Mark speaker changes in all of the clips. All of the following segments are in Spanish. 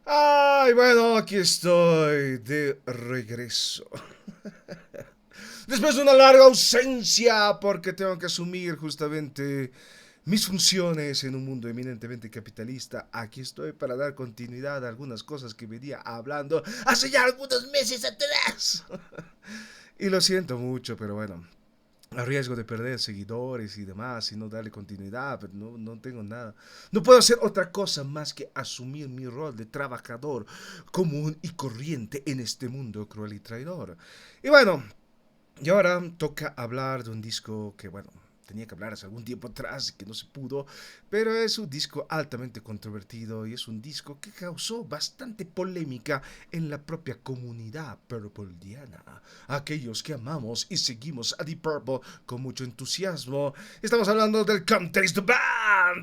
Speaker 1: Ay, bueno, aquí estoy de regreso. Después de una larga ausencia, porque tengo que asumir justamente mis funciones en un mundo eminentemente capitalista. Aquí estoy para dar continuidad a algunas cosas que venía hablando hace ya algunos meses atrás. Y lo siento mucho, pero bueno, a riesgo de perder seguidores y demás y no darle continuidad, pero no tengo nada. No puedo hacer otra cosa más que asumir mi rol de trabajador común y corriente en este mundo cruel y traidor. Y bueno, y ahora toca hablar de un disco que, bueno, tenía que hablar hace algún tiempo atrás y que no se pudo, pero es un disco altamente controvertido y es un disco que causó bastante polémica en la propia comunidad purpleiana. Aquellos que amamos y seguimos a Deep Purple con mucho entusiasmo. Estamos hablando del Come Taste the Band.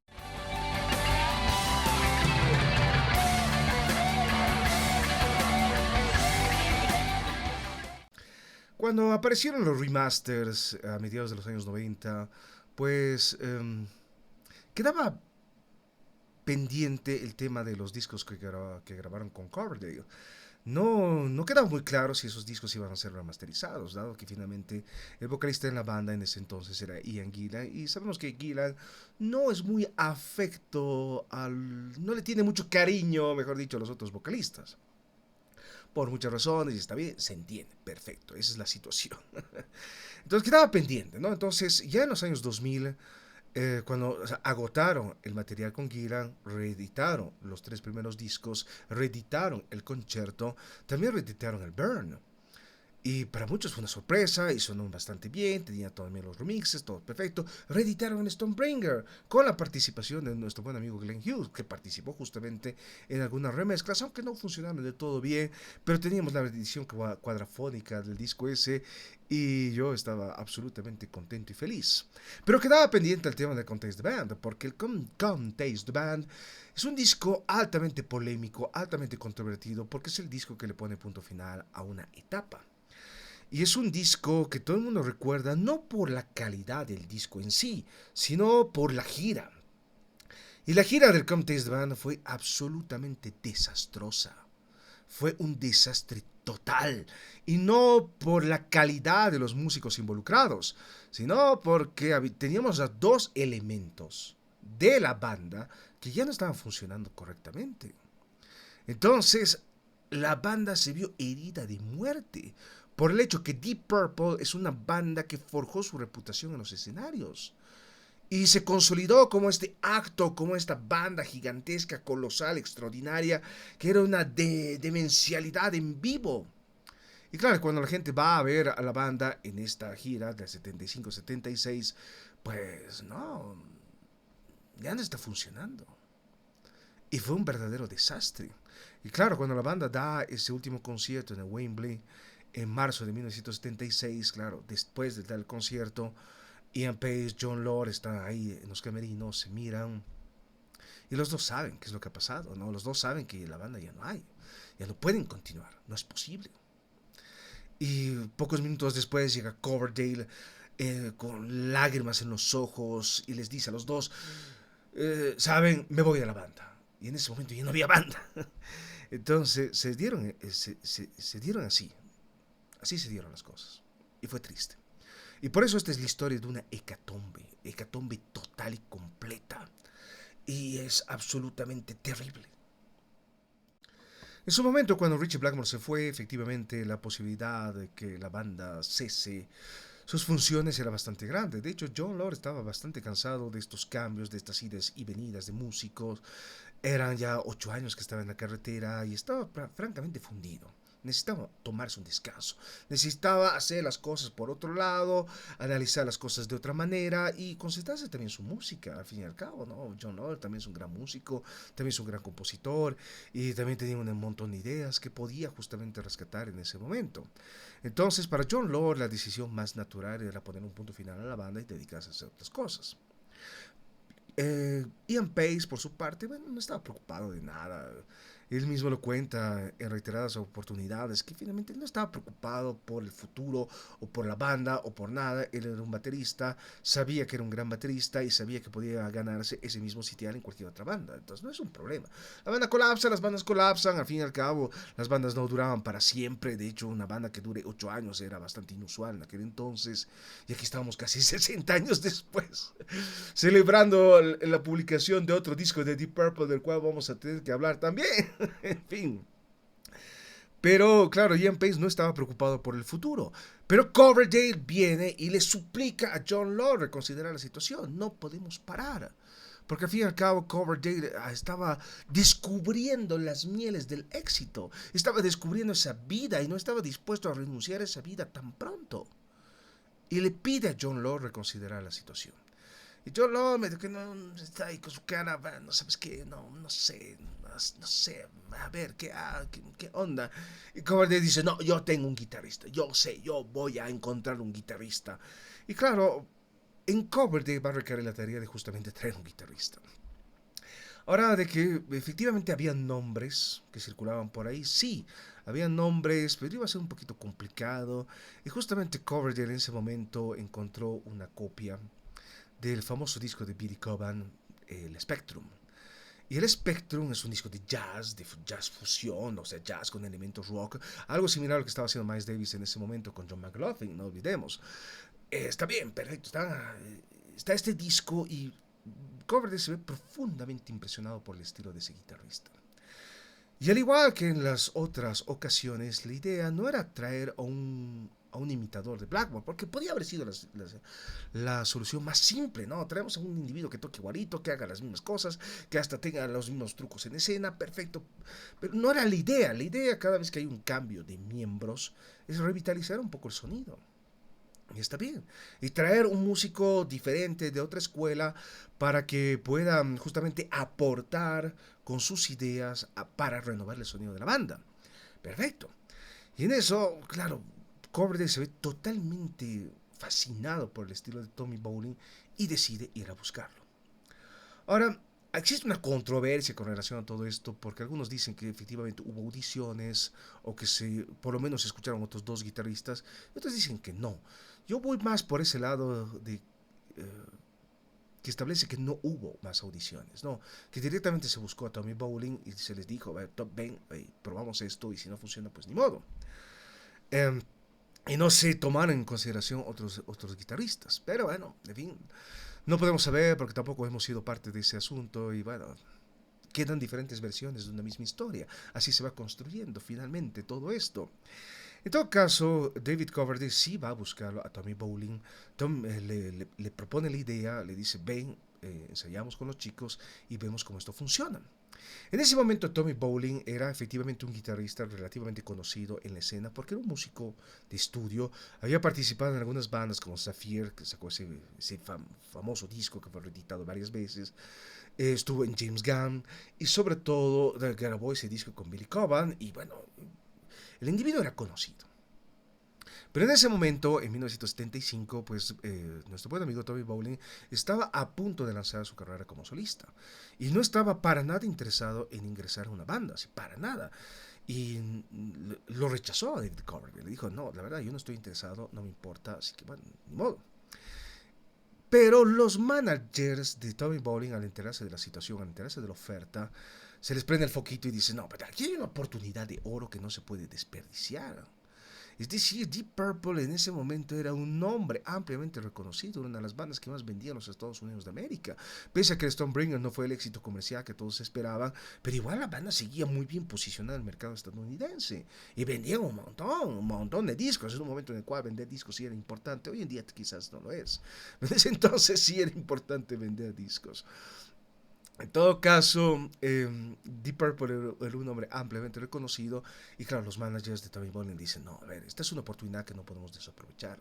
Speaker 1: Cuando aparecieron los remasters a mediados de los años 90, pues quedaba pendiente el tema de los discos que grabaron con Coverdale. No quedaba muy claro si esos discos iban a ser remasterizados, dado que finalmente el vocalista en la banda en ese entonces era Ian Gillan, y sabemos que Gillan no es muy afecto no le tiene mucho cariño, mejor dicho, a los otros vocalistas. Por muchas razones, y está bien, se entiende, perfecto, esa es la situación. Entonces quedaba pendiente, ¿no? Entonces, ya en los años 2000, cuando o sea, agotaron el material con Gillan, reeditaron los tres primeros discos, reeditaron el concierto, también reeditaron el Burn. Y para muchos fue una sorpresa y sonó bastante bien, tenía también los remixes, todo perfecto. Reeditaron en Stonebringer con la participación de nuestro buen amigo Glenn Hughes, que participó justamente en algunas remezclas, aunque no funcionaron de todo bien, pero teníamos la edición cuadrafónica del disco ese y yo estaba absolutamente contento y feliz. Pero quedaba pendiente el tema de Come Taste the Band, porque el Come Taste the Band es un disco altamente polémico, altamente controvertido, porque es el disco que le pone punto final a una etapa. Y es un disco que todo el mundo recuerda no por la calidad del disco en sí, sino por la gira. Y la gira del Come Taste Band fue absolutamente desastrosa. Fue un desastre total. Y no por la calidad de los músicos involucrados, sino porque teníamos a dos elementos de la banda que ya no estaban funcionando correctamente. Entonces, la banda se vio herida de muerte por el hecho que Deep Purple es una banda que forjó su reputación en los escenarios y se consolidó como este acto, como esta banda gigantesca, colosal, extraordinaria, que era una demencialidad en vivo. Y claro, cuando la gente va a ver a la banda en esta gira del 75-76, pues no, ya no está funcionando. Y fue un verdadero desastre. Y claro, cuando la banda da ese último concierto en el Wembley en marzo de 1976, claro, después de tal concierto, Ian Pace, John Lord están ahí en los camerinos, se miran y los dos saben qué es lo que ha pasado, ¿no? Los dos saben que la banda ya no hay, ya no pueden continuar, no es posible. Y pocos minutos después llega Coverdale con lágrimas en los ojos y les dice a los dos, saben, me voy de la banda. Y en ese momento ya no había banda. Entonces se dieron así. Así se dieron las cosas. Y fue triste. Y por eso esta es la historia de una hecatombe. Hecatombe total y completa. Y es absolutamente terrible. En su momento, cuando Richie Blackmore se fue, efectivamente la posibilidad de que la banda cese sus funciones era bastante grande. De hecho, John Lord estaba bastante cansado de estos cambios, de estas idas y venidas de músicos. Eran ya 8 años que estaba en la carretera y estaba francamente fundido. Necesitaba tomarse un descanso. Necesitaba hacer las cosas por otro lado, analizar las cosas de otra manera y concentrarse también en su música, al fin y al cabo, ¿no? John Lord también es un gran músico, también es un gran compositor y también tenía un montón de ideas que podía justamente rescatar en ese momento. Entonces, para John Lord, la decisión más natural era poner un punto final a la banda y dedicarse a hacer otras cosas. Ian Pace, por su parte, bueno, no estaba preocupado de nada. Él mismo lo cuenta en reiteradas oportunidades que finalmente no estaba preocupado por el futuro o por la banda o por nada. Él era un baterista, sabía que era un gran baterista y sabía que podía ganarse ese mismo sitial en cualquier otra banda. Entonces no es un problema. La banda colapsa, las bandas colapsan, al fin y al cabo las bandas no duraban para siempre. De hecho, una banda que dure 8 años era bastante inusual en aquel entonces. Y aquí estamos casi 60 años después, celebrando la publicación de otro disco de Deep Purple, del cual vamos a tener que hablar también. En fin. Pero claro, Ian Pace no estaba preocupado por el futuro. Pero Coverdale viene y le suplica a John Law reconsiderar la situación. No podemos parar. Porque al fin y al cabo Coverdale estaba descubriendo las mieles del éxito. Estaba descubriendo esa vida y no estaba dispuesto a renunciar a esa vida tan pronto. Y le pide a John Law reconsiderar la situación. Y John Law me dijo que no está ahí con su cara, no sabes qué, no sé, no sé, a ver, qué onda. Y Coverdale dice, no, yo tengo un guitarrista, yo sé, yo voy a encontrar un guitarrista. Y claro, en Coverdale va a recaer la tarea de justamente traer un guitarrista. Ahora, de que efectivamente había nombres que circulaban por ahí, sí, había nombres, pero iba a ser un poquito complicado. Y justamente Coverdale en ese momento encontró una copia del famoso disco de Billy Cobham, el Spectrum. Y el Spectrum es un disco de jazz fusión, o sea, jazz con elementos rock, algo similar a lo que estaba haciendo Miles Davis en ese momento con John McLaughlin, no olvidemos. Está bien, perfecto, está este disco y Coverdale se ve profundamente impresionado por el estilo de ese guitarrista. Y al igual que en las otras ocasiones, la idea no era traer a un imitador de Blackmore, porque podía haber sido la solución más simple, ¿no? Traemos a un individuo que toque igualito, que haga las mismas cosas, que hasta tenga los mismos trucos en escena, perfecto. Pero no era la idea cada vez que hay un cambio de miembros es revitalizar un poco el sonido. Y está bien. Y traer un músico diferente de otra escuela para que pueda justamente aportar con sus ideas para renovar el sonido de la banda. Perfecto. Y en eso, claro, Coverdale se ve totalmente fascinado por el estilo de Tommy Bowling y decide ir a buscarlo. Ahora, existe una controversia con relación a todo esto porque algunos dicen que efectivamente hubo audiciones o que por lo menos se escucharon otros dos guitarristas y otros dicen que no. Yo voy más por ese lado de que establece que no hubo más audiciones, no, que directamente se buscó a Tommy Bowling y se les dijo, ven, probamos esto y si no funciona pues ni modo. Eh, y no se tomaron en consideración otros guitarristas, pero bueno, en fin, no podemos saber porque tampoco hemos sido parte de ese asunto y bueno, quedan diferentes versiones de una misma historia. Así se va construyendo finalmente todo esto. En todo caso, David Coverdale sí va a buscarlo a Tommy Bowling. Tom le propone la idea, le dice, ven, ensayamos con los chicos y vemos cómo esto funciona. En ese momento Tommy Bowling era efectivamente un guitarrista relativamente conocido en la escena porque era un músico de estudio, había participado en algunas bandas como Sapphire, que sacó ese famoso disco que fue reeditado varias veces, estuvo en James Gunn y sobre todo grabó ese disco con Billy Cobham y bueno, el individuo era conocido. Pero en ese momento, en 1975, pues nuestro buen amigo Tommy Bowling estaba a punto de lanzar su carrera como solista. Y no estaba para nada interesado en ingresar a una banda, así, para nada. Y lo rechazó a David Coverdale. Le dijo, no, la verdad, yo no estoy interesado, no me importa, así que bueno, ni modo. Pero los managers de Tommy Bowling, al enterarse de la situación, al enterarse de la oferta, se les prende el foquito y dicen, no, pero aquí hay una oportunidad de oro que no se puede desperdiciar. Es decir, Deep Purple en ese momento era un nombre ampliamente reconocido, una de las bandas que más vendían en los Estados Unidos de América. Pese a que Stonebringer no fue el éxito comercial que todos esperaban, pero igual la banda seguía muy bien posicionada en el mercado estadounidense. Y vendían un montón de discos. En un momento en el cual vender discos sí era importante. Hoy en día quizás no lo es. En ese entonces sí era importante vender discos. En todo caso, Deep Purple era un hombre ampliamente reconocido y claro, los managers de Tommy Bolin dicen, no, a ver, esta es una oportunidad que no podemos desaprovechar.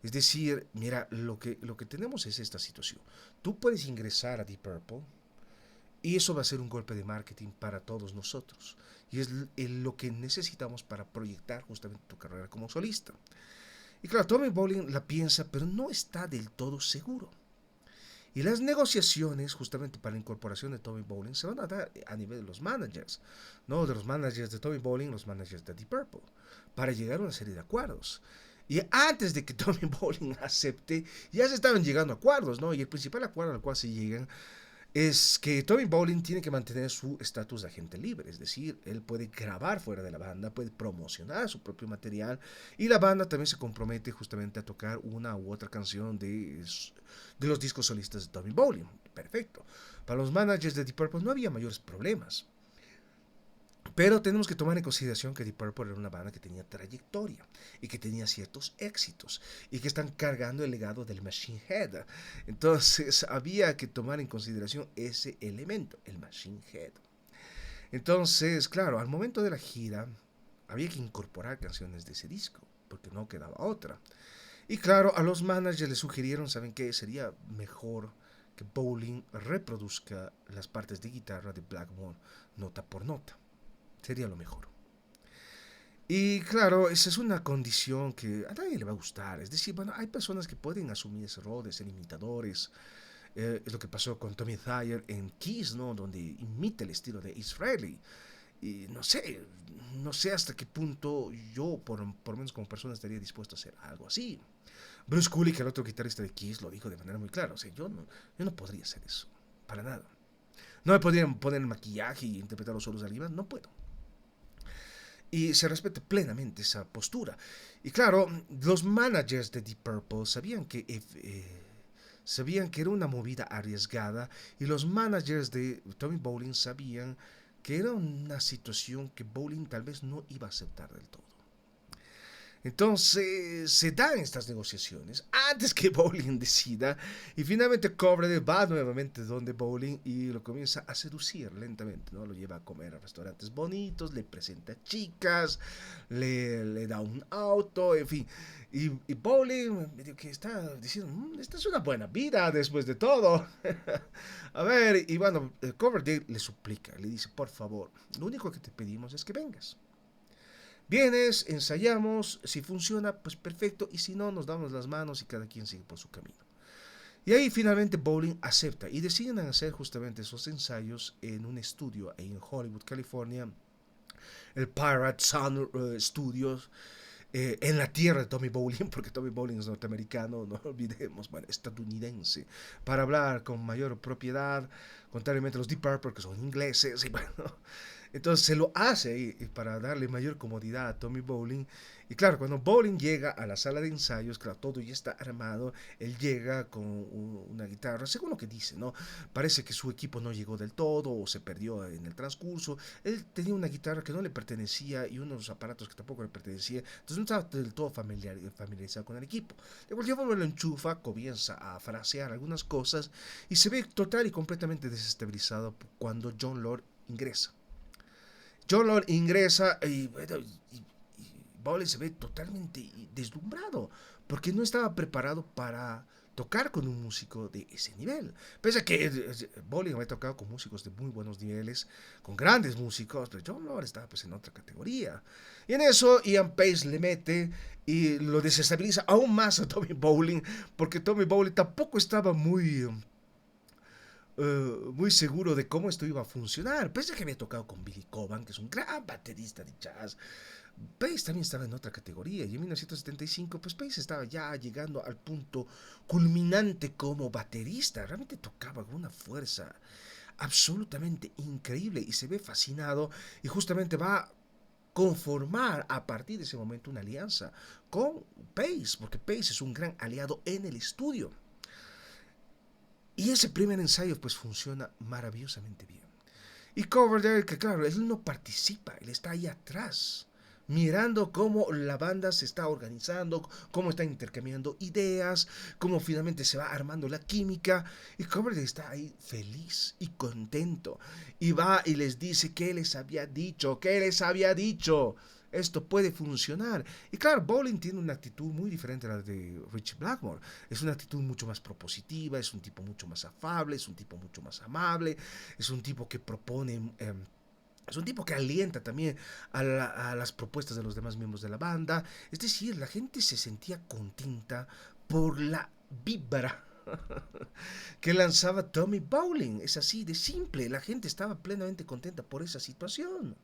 Speaker 1: Es decir, mira, lo que tenemos es esta situación. Tú puedes ingresar a Deep Purple y eso va a ser un golpe de marketing para todos nosotros. Y es lo que necesitamos para proyectar justamente tu carrera como solista. Y claro, Tommy Bolin la piensa, pero no está del todo seguro. Y las negociaciones, justamente para la incorporación de Tommy Bolin, se van a dar a nivel de los managers, ¿no? De los managers de Tommy Bolin, los managers de Deep Purple, para llegar a una serie de acuerdos. Y antes de que Tommy Bolin acepte, ya se estaban llegando a acuerdos, ¿no? Y el principal acuerdo al cual se llegan es que Tommy Bolin tiene que mantener su estatus de agente libre, es decir, él puede grabar fuera de la banda, puede promocionar su propio material y la banda también se compromete justamente a tocar una u otra canción de los discos solistas de Tommy Bolin. Perfecto. Para los managers de Deep Purple no había mayores problemas. Pero tenemos que tomar en consideración que Deep Purple era una banda que tenía trayectoria y que tenía ciertos éxitos y que están cargando el legado del Machine Head. Entonces había que tomar en consideración ese elemento, el Machine Head. Entonces, claro, al momento de la gira había que incorporar canciones de ese disco porque no quedaba otra. Y claro, a los managers les sugirieron, ¿saben qué? Sería mejor que Bolin reproduzca las partes de guitarra de Blackmore nota por nota. Sería lo mejor. Y claro, esa es una condición que a nadie le va a gustar. Es decir, bueno, hay personas que pueden asumir ese rol de ser imitadores. Es lo que pasó con Tommy Thayer en Kiss, ¿no? Donde imita el estilo de Ace Frehley. Y no sé hasta qué punto yo, por lo menos como persona, estaría dispuesto a hacer algo así. Bruce Kulick, el otro guitarrista de Kiss, lo dijo de manera muy clara. O sea, yo no podría hacer eso. Para nada. No me podrían poner el maquillaje y interpretar los solos de arriba. No puedo. Y se respeta plenamente esa postura. Y claro, los managers de Deep Purple sabían que era una movida arriesgada y los managers de Tommy Bolin sabían que era una situación que Bolin tal vez no iba a aceptar del todo. Entonces se dan estas negociaciones antes que Bolin decida y finalmente Coverdale va nuevamente donde Bolin y lo comienza a seducir lentamente, ¿no? Lo lleva a comer a restaurantes bonitos, le presenta chicas, le da un auto, en fin. Y Bolin medio que está diciendo, esta es una buena vida después de todo. A ver, y bueno, Coverdale le suplica, le dice, por favor, lo único que te pedimos es que vengas. Vienes, ensayamos, si funciona, pues perfecto, y si no, nos damos las manos y cada quien sigue por su camino. Y ahí finalmente Bolin acepta y deciden hacer justamente esos ensayos en un estudio en Hollywood, California, el Pirate Sound Studios, en la tierra de Tommy Bolin, porque Tommy Bolin es norteamericano, no olvidemos, bueno, estadounidense, para hablar con mayor propiedad, contrariamente a los Deep Purple, que son ingleses, y bueno, entonces se lo hace para darle mayor comodidad a Tommy Bolin. Y claro, cuando Bolin llega a la sala de ensayos, claro, todo ya está armado, él llega con una guitarra, según lo que dice, ¿no? Parece que su equipo no llegó del todo o se perdió en el transcurso. Él tenía una guitarra que no le pertenecía y unos aparatos que tampoco le pertenecían, entonces no estaba del todo familiarizado con el equipo. De cualquier forma lo enchufa, comienza a frasear algunas cosas y se ve total y completamente desestabilizado cuando Jon Lord ingresa. Jon Lord ingresa y Bolin se ve totalmente deslumbrado porque no estaba preparado para tocar con un músico de ese nivel. Pese a que Bolin había tocado con músicos de muy buenos niveles, con grandes músicos, pero Jon Lord estaba pues en otra categoría. Y en eso Ian Pace le mete y lo desestabiliza aún más a Tommy Bolin, porque Tommy Bolin tampoco estaba muy seguro de cómo esto iba a funcionar. Pese a que había tocado con Billy Coban, que es un gran baterista de jazz, Pace también estaba en otra categoría y en 1975 pues Pace estaba ya llegando al punto culminante como baterista. Realmente tocaba con una fuerza absolutamente increíble y se ve fascinado y justamente va a conformar a partir de ese momento una alianza con Pace, porque Pace es un gran aliado en el estudio. Y ese primer ensayo pues funciona maravillosamente bien. Y Coverdale, que claro, él no participa, él está ahí atrás, mirando cómo la banda se está organizando, cómo está intercambiando ideas, cómo finalmente se va armando la química. Y Coverdale está ahí feliz y contento. Y va y les dice qué les había dicho, qué les había dicho. Esto puede funcionar. Y claro, Bolin tiene una actitud muy diferente a la de Ritchie Blackmore. Es una actitud mucho más propositiva, es un tipo mucho más afable, es un tipo mucho más amable, es un tipo que propone... es un tipo que alienta también a las propuestas de los demás miembros de la banda. Es decir, la gente se sentía contenta por la vibra que lanzaba Tommy Bowling. Es así de simple. La gente estaba plenamente contenta por esa situación.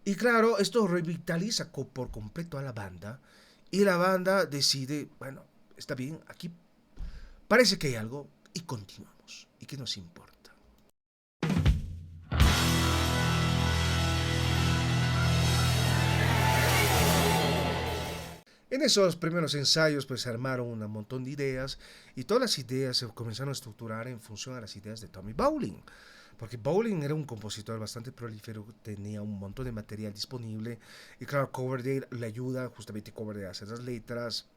Speaker 1: Y claro, esto revitaliza por completo a la banda. Y la banda decide, bueno, está bien, aquí parece que hay algo y continuamos. ¿Y qué nos importa? En esos primeros ensayos pues se armaron un montón de ideas y todas las ideas se comenzaron a estructurar en función a las ideas de Tommy Bowling. Porque Bowling era un compositor bastante prolífero, tenía un montón de material disponible y claro, Coverdale le ayuda, justamente Coverdale a hacer las letras,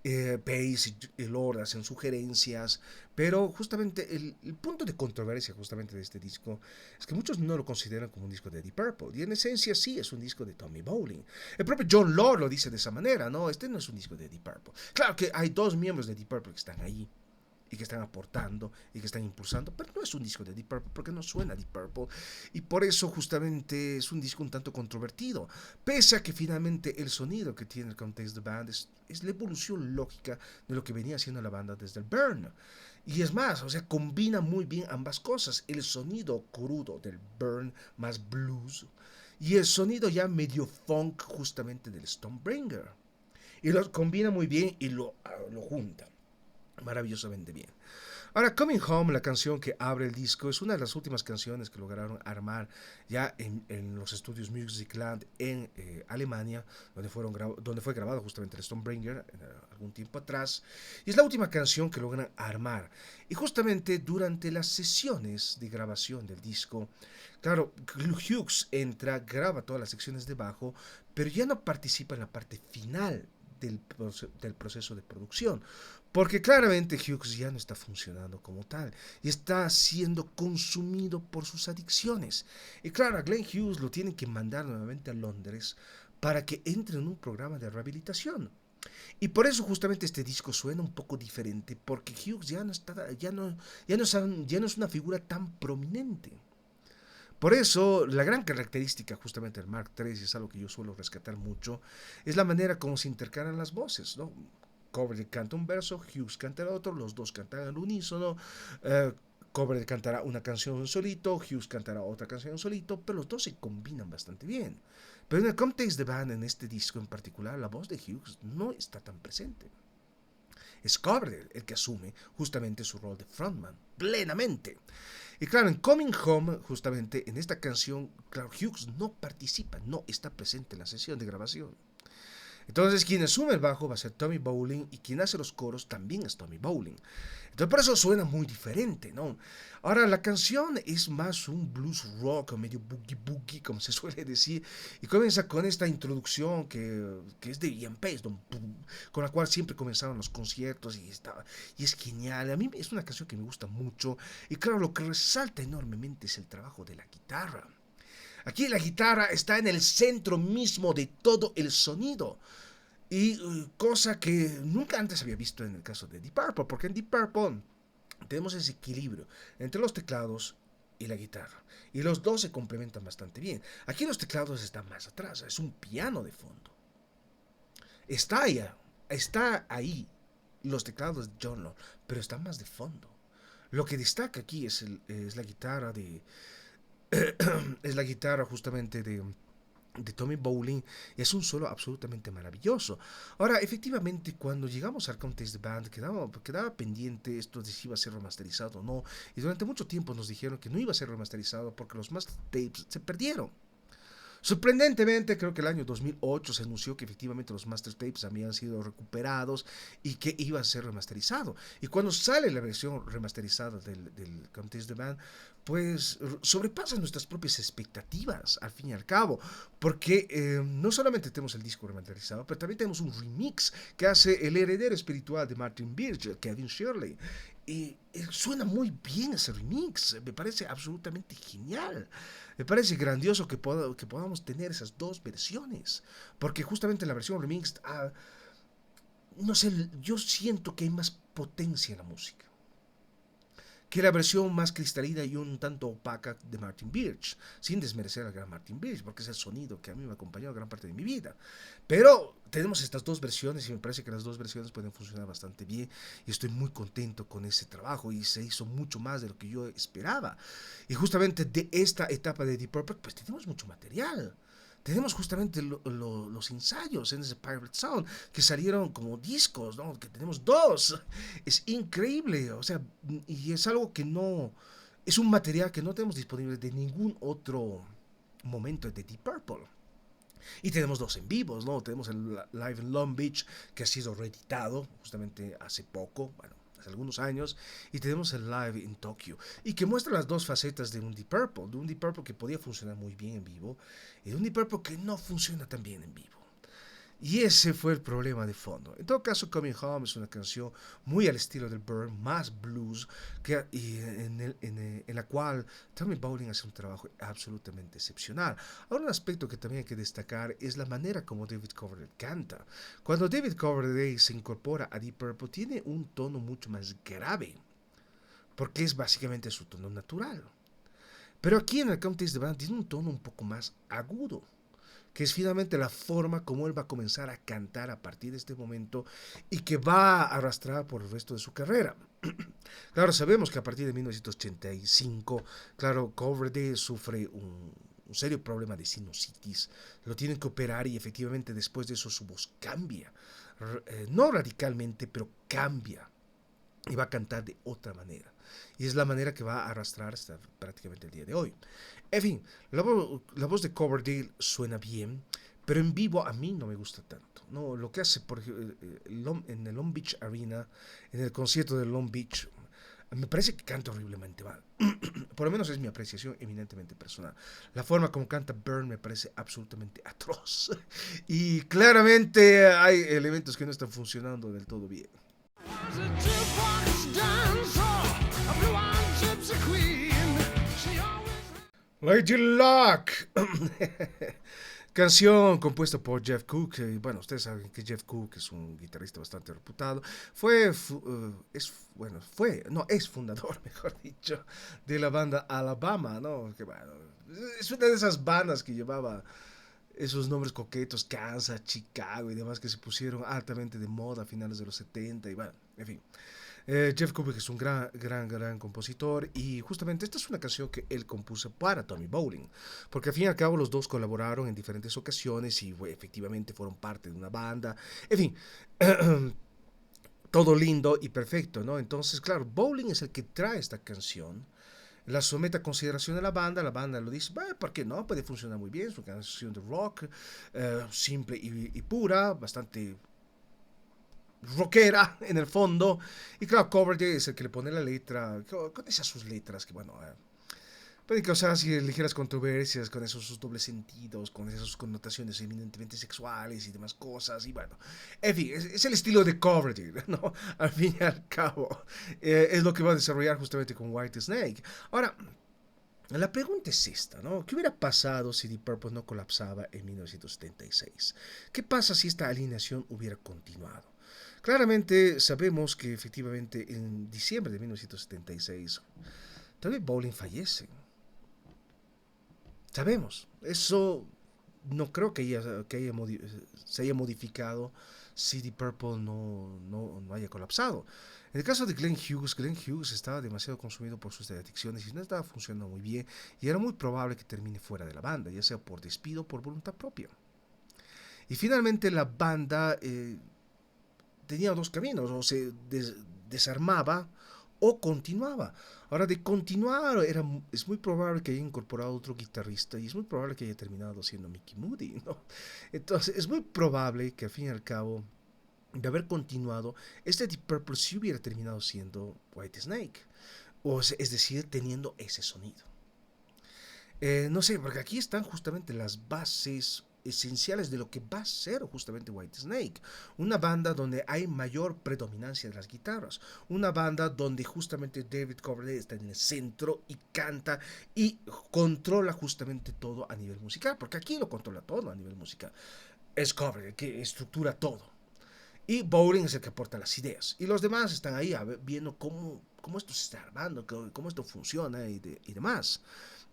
Speaker 1: Pace y Lord hacen sugerencias, pero justamente el punto de controversia justamente de este disco es que muchos no lo consideran como un disco de Deep Purple, y en esencia sí es un disco de Tommy Bowling. El propio John Lord lo dice de esa manera, no, este no es un disco de Deep Purple. Claro que hay dos miembros de Deep Purple que están ahí, y que están aportando y que están impulsando, pero no es un disco de Deep Purple porque no suena Deep Purple y por eso justamente es un disco un tanto controvertido, pese a que finalmente el sonido que tiene el Contains the Band es la evolución lógica de lo que venía haciendo la banda desde el Burn. Y es más, o sea, combina muy bien ambas cosas, el sonido crudo del Burn más blues y el sonido ya medio funk justamente del Stonebringer. Y lo combina muy bien y lo junta maravillosamente bien. Ahora, Coming Home, la canción que abre el disco, es una de las últimas canciones que lograron armar ya en los estudios Musicland en Alemania, donde fue grabado justamente el Stonebringer algún tiempo atrás. Y es la última canción que logran armar. Y justamente durante las sesiones de grabación del disco, claro, Hughes entra, graba todas las secciones de bajo, pero ya no participa en la parte final del proceso de producción. Porque claramente Hughes ya no está funcionando como tal y está siendo consumido por sus adicciones. Y claro, a Glenn Hughes lo tienen que mandar nuevamente a Londres para que entre en un programa de rehabilitación. Y por eso justamente este disco suena un poco diferente, porque Hughes ya no es una figura tan prominente. Por eso, la gran característica justamente del Mark III, y es algo que yo suelo rescatar mucho, es la manera como se intercalan las voces, ¿no? Coverdale canta un verso, Hughes canta el otro, los dos cantan al unísono, Coverdale cantará una canción en solito, Hughes cantará otra canción en solito, pero los dos se combinan bastante bien. Pero en el Context the Band, en este disco en particular, la voz de Hughes no está tan presente. Es Coverdale el que asume justamente su rol de frontman, plenamente. Y claro, en Coming Home, justamente en esta canción, claro, Hughes no participa, no está presente en la sesión de grabación. Entonces, quien asume el bajo va a ser Tommy Bowling y quien hace los coros también es Tommy Bowling. Entonces, por eso suena muy diferente, ¿no? Ahora, la canción es más un blues rock, medio boogie boogie, como se suele decir, y comienza con esta introducción que es de Ian Pace, con la cual siempre comenzaban los conciertos y es genial. A mí es una canción que me gusta mucho, y claro, lo que resalta enormemente es el trabajo de la guitarra. Aquí la guitarra está en el centro mismo de todo el sonido. Y cosa que nunca antes había visto en el caso de Deep Purple, porque en Deep Purple tenemos ese equilibrio entre los teclados y la guitarra. Y los dos se complementan bastante bien. Aquí los teclados están más atrás, es un piano de fondo. Está ahí los teclados de John Lord, pero están más de fondo. Lo que destaca aquí es la guitarra es la guitarra justamente de Tommy Bowling, y es un solo absolutamente maravilloso. Ahora, efectivamente, cuando llegamos al Contest Band, quedaba pendiente esto de si iba a ser remasterizado o no, y durante mucho tiempo nos dijeron que no iba a ser remasterizado porque los master tapes se perdieron. Sorprendentemente, creo que el año 2008 se anunció que efectivamente los master tapes habían sido recuperados y que iba a ser remasterizado. Y cuando sale la versión remasterizada del Contest the Band, pues sobrepasa nuestras propias expectativas, al fin y al cabo, porque no solamente tenemos el disco remasterizado, pero también tenemos un remix que hace el heredero espiritual de Martin Birch, Kevin Shirley. Y suena muy bien ese remix, me parece absolutamente genial. Me parece grandioso que podamos tener esas dos versiones, porque justamente en la versión remix, no sé, yo siento que hay más potencia en la música. que la versión más cristalina y un tanto opaca de Martin Birch, sin desmerecer al gran Martin Birch, porque es el sonido que a mí me ha acompañado gran parte de mi vida. Pero tenemos estas dos versiones y me parece que las dos versiones pueden funcionar bastante bien y estoy muy contento con ese trabajo y se hizo mucho más de lo que yo esperaba. Y justamente de esta etapa de Deep Purple, pues tenemos mucho material. Tenemos justamente los ensayos en ese Pirate Sound que salieron como discos, ¿no? Que tenemos dos. Es increíble, o sea, y es algo que no, es un material que no tenemos disponible de ningún otro momento de Deep Purple. Y tenemos dos en vivos, ¿no? Tenemos el Live in Long Beach, que ha sido reeditado justamente hace poco, bueno, hace algunos años, y tenemos el Live in Tokyo, y que muestra las dos facetas de un Deep Purple, de un Deep Purple que podía funcionar muy bien en vivo, y de un Deep Purple que no funciona tan bien en vivo. Y ese fue el problema de fondo. En todo caso, Coming Home es una canción muy al estilo del Burn, más blues, en la cual Tommy Bowling hace un trabajo absolutamente excepcional. Ahora, un aspecto que también hay que destacar es la manera como David Coverdale canta. Cuando David Coverdale se incorpora a Deep Purple, tiene un tono mucho más grave, porque es básicamente su tono natural. Pero aquí en el Countess de Band tiene un tono un poco más agudo, que es finalmente la forma como él va a comenzar a cantar a partir de este momento y que va a arrastrar por el resto de su carrera. Claro, sabemos que a partir de 1985, claro, Coverdale sufre un serio problema de sinusitis, lo tienen que operar y efectivamente después de eso su voz cambia, no radicalmente, pero cambia y va a cantar de otra manera. Y es la manera que va a arrastrar hasta prácticamente el día de hoy. En fin, la voz de Coverdale suena bien, pero en vivo a mí no me gusta tanto. No, lo que hace por ejemplo, en el Long Beach Arena, en el concierto de Long Beach, me parece que canta horriblemente mal. Por lo menos es mi apreciación eminentemente personal. La forma como canta Burn me parece absolutamente atroz. Y claramente hay elementos que no están funcionando del todo bien. Lady Luck. Canción compuesta por Jeff Cook. Bueno, ustedes saben que Jeff Cook es un guitarrista bastante reputado. Es fundador, mejor dicho, de la banda Alabama, ¿no? Que bueno, es una de esas bandas que llevaba esos nombres coquetos, Kansas, Chicago y demás que se pusieron altamente de moda a finales de los 70 y bueno, en fin. Jeff Kubeck es un gran compositor y justamente esta es una canción que él compuso para Tommy Bowling, porque al fin y al cabo los dos colaboraron en diferentes ocasiones y efectivamente fueron parte de una banda, en fin, todo lindo y perfecto, ¿no? Entonces, claro, Bowling es el que trae esta canción, la somete a consideración de la banda lo dice, ¿por qué no? Puede funcionar muy bien, es una canción de rock, simple y pura, bastante rockera en el fondo. Y claro, Coverdale es el que le pone la letra, con esas sus letras que bueno, pueden causar así ligeras controversias con esos sus dobles sentidos, con esas sus connotaciones eminentemente sexuales y demás cosas. Y bueno, en fin, es el estilo de Coverdale, ¿no? Al fin y al cabo, es lo que va a desarrollar justamente con White Snake. Ahora, la pregunta es esta, ¿no? ¿Qué hubiera pasado si Deep Purple no colapsaba en 1976? ¿Qué pasa si esta alineación hubiera continuado? Claramente sabemos que efectivamente en diciembre de 1976 David Bowling fallece. Sabemos, eso no creo se haya modificado si Deep Purple no haya colapsado. En el caso de Glenn Hughes estaba demasiado consumido por sus adicciones y no estaba funcionando muy bien y era muy probable que termine fuera de la banda, ya sea por despido o por voluntad propia. Y finalmente la banda tenía dos caminos, o se desarmaba o continuaba. Ahora, de continuar, es muy probable que haya incorporado otro guitarrista y es muy probable que haya terminado siendo Mickey Moody, ¿no? Entonces, es muy probable que al fin y al cabo, de haber continuado, este Deep Purple sí hubiera terminado siendo White Snake, es decir, teniendo ese sonido. No sé, porque aquí están justamente las bases esenciales de lo que va a ser justamente White Snake, una banda donde hay mayor predominancia de las guitarras, una banda donde justamente David Coverdale está en el centro y canta y controla justamente todo a nivel musical, porque aquí lo controla todo a nivel musical, es Coverdale que estructura todo. Y Bowling es el que aporta las ideas. Y los demás están ahí viendo cómo esto se está armando, cómo esto funciona y demás.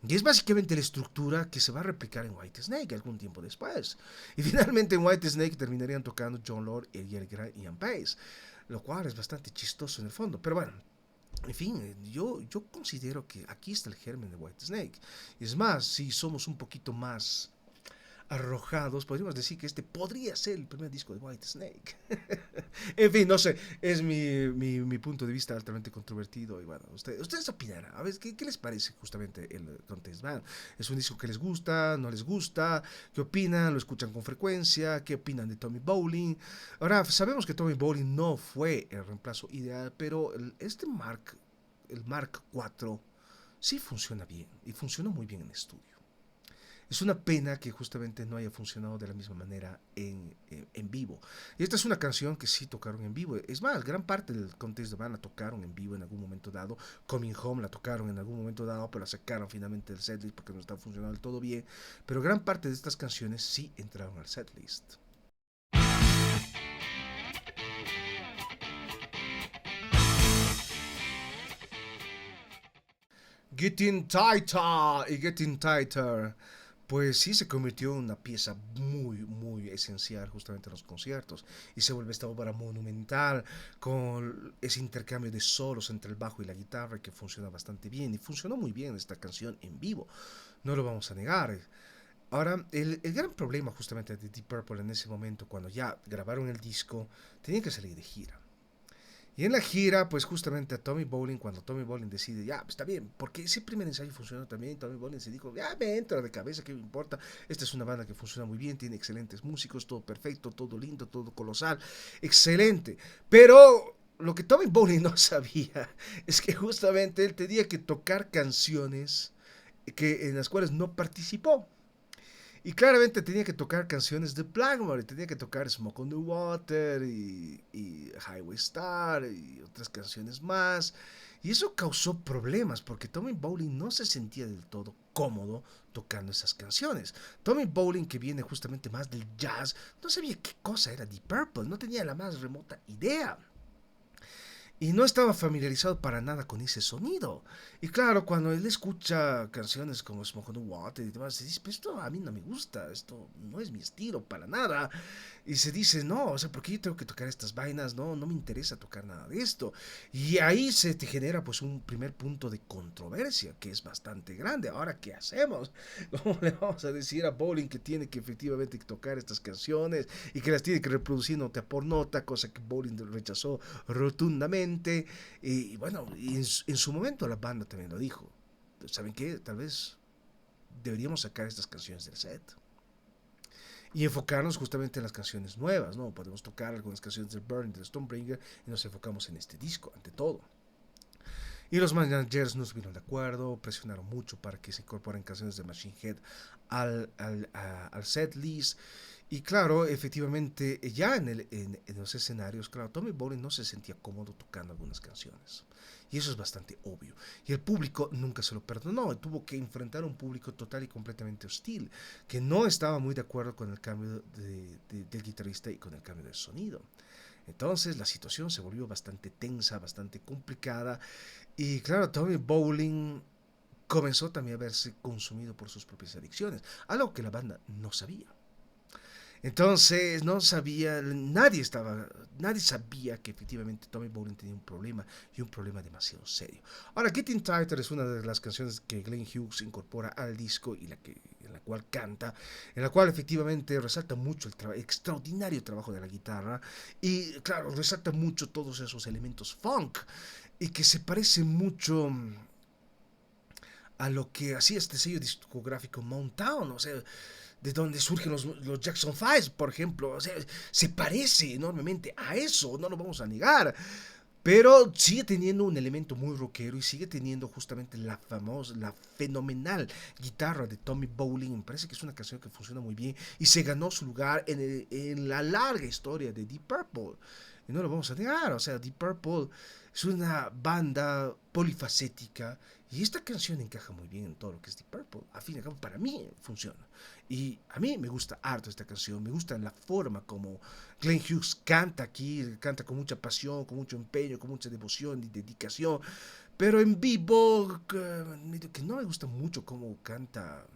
Speaker 1: Y es básicamente la estructura que se va a replicar en Whitesnake algún tiempo después. Y finalmente en Whitesnake terminarían tocando Jon Lord, el gran Ian Pace, lo cual es bastante chistoso en el fondo. Pero bueno, en fin, yo considero que aquí está el germen de Whitesnake. Es más, si somos un poquito más arrojados, podríamos decir que este podría ser el primer disco de Whitesnake. En fin, no sé, es mi punto de vista altamente controvertido. Y bueno, ustedes opinarán. A ver, ¿qué les parece justamente el Contest Band? ¿Es un disco que les gusta? ¿No les gusta? ¿Qué opinan? ¿Lo escuchan con frecuencia? ¿Qué opinan de Tommy Bowling? Ahora, sabemos que Tommy Bowling no fue el reemplazo ideal, pero el Mark IV, sí funciona bien. Y funcionó muy bien en estudio. Es una pena que justamente no haya funcionado de la misma manera en vivo. Y esta es una canción que sí tocaron en vivo. Es más, gran parte del Contest de Band la tocaron en vivo en algún momento dado. Coming Home la tocaron en algún momento dado, pero la sacaron finalmente del setlist porque no estaba funcionando del todo bien. Pero gran parte de estas canciones sí entraron al setlist. Getting Tighter y Getting Tighter, pues sí se convirtió en una pieza muy esencial justamente en los conciertos y se vuelve esta obra monumental con ese intercambio de solos entre el bajo y la guitarra que funciona bastante bien y funcionó muy bien esta canción en vivo, no lo vamos a negar. Ahora, el gran problema justamente de Deep Purple en ese momento, cuando ya grabaron el disco, tenían que salir de gira. Y en la gira, pues justamente a Tommy Bowling, cuando Tommy Bowling decide, ya, pues está bien, porque ese primer ensayo funcionó también, Tommy Bowling se dijo, ya me entra de cabeza, ¿qué me importa? Esta es una banda que funciona muy bien, tiene excelentes músicos, todo perfecto, todo lindo, todo colosal, excelente. Pero lo que Tommy Bowling no sabía es que justamente él tenía que tocar canciones en las cuales no participó. Y claramente tenía que tocar canciones de Blackmore, tenía que tocar Smoke on the Water y Highway Star y otras canciones más. Y eso causó problemas porque Tommy Bowling no se sentía del todo cómodo tocando esas canciones. Tommy Bowling, que viene justamente más del jazz, no sabía qué cosa era Deep Purple, no tenía la más remota idea. Y no estaba familiarizado para nada con ese sonido. Y claro, cuando él escucha canciones como Smoke on the Water y demás, se dice, pues esto a mí no me gusta, esto no es mi estilo para nada. Y se dice, no, o sea, ¿por qué yo tengo que tocar estas vainas? No, no me interesa tocar nada de esto. Y ahí se te genera pues un primer punto de controversia que es bastante grande. Ahora, ¿qué hacemos? ¿Cómo le vamos a decir a Bowling que tiene que efectivamente tocar estas canciones y que las tiene que reproducir nota por nota, cosa que Bowling rechazó rotundamente? Y bueno, en su momento la banda también lo dijo. ¿Saben qué? Tal vez deberíamos sacar estas canciones del set y enfocarnos justamente en las canciones nuevas, ¿no? Podemos tocar algunas canciones del Burn, del Stonebringer y nos enfocamos en este disco, ante todo. Y los managers no estuvieron de acuerdo, presionaron mucho para que se incorporen canciones de Machine Head al set list. Y claro, efectivamente, ya en los escenarios, claro, Tommy Bowling no se sentía cómodo tocando algunas canciones. Y eso es bastante obvio. Y el público nunca se lo perdonó. Tuvo que enfrentar a un público total y completamente hostil, que no estaba muy de acuerdo con el cambio del guitarrista y con el cambio de sonido. Entonces la situación se volvió bastante tensa, bastante complicada. Y claro, Tommy Bowling comenzó también a verse consumido por sus propias adicciones, algo que la banda no sabía. Entonces, no sabía, nadie sabía que efectivamente Tommy Bowling tenía un problema y un problema demasiado serio. Ahora, Getting Tighter es una de las canciones que Glenn Hughes incorpora al disco y en la cual canta, en la cual efectivamente resalta mucho el extraordinario trabajo de la guitarra y, claro, resalta mucho todos esos elementos funk y que se parece mucho a lo que hacía este sello discográfico Motown, o sea, de donde surgen los Jackson 5, por ejemplo. O sea, se parece enormemente a eso, no lo vamos a negar. Pero sigue teniendo un elemento muy rockero y sigue teniendo justamente la fenomenal guitarra de Tommy Bowling. Me parece que es una canción que funciona muy bien y se ganó su lugar en la larga historia de Deep Purple. Y no lo vamos a negar, o sea, Deep Purple es una banda polifacética Y esta canción encaja muy bien en todo lo que es Deep Purple. A fin y al cabo, para mí funciona. Y a mí me gusta harto esta canción. Me gusta la forma como Glenn Hughes canta aquí. Canta con mucha pasión, con mucho empeño, con mucha devoción y dedicación. Pero en vivo, que no me gusta mucho cómo canta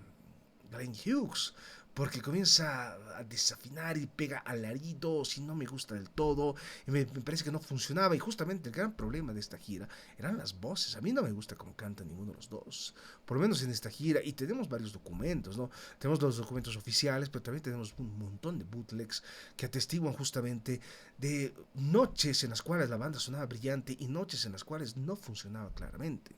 Speaker 1: Glenn Hughes, porque comienza a desafinar y pega alaridos y no me gusta del todo, y me parece que no funcionaba, y justamente el gran problema de esta gira eran las voces. A mí no me gusta cómo canta ninguno de los dos, por lo menos en esta gira, y tenemos varios documentos, ¿no? Tenemos los documentos oficiales, pero también tenemos un montón de bootlegs que atestiguan justamente de noches en las cuales la banda sonaba brillante y noches en las cuales no funcionaba claramente.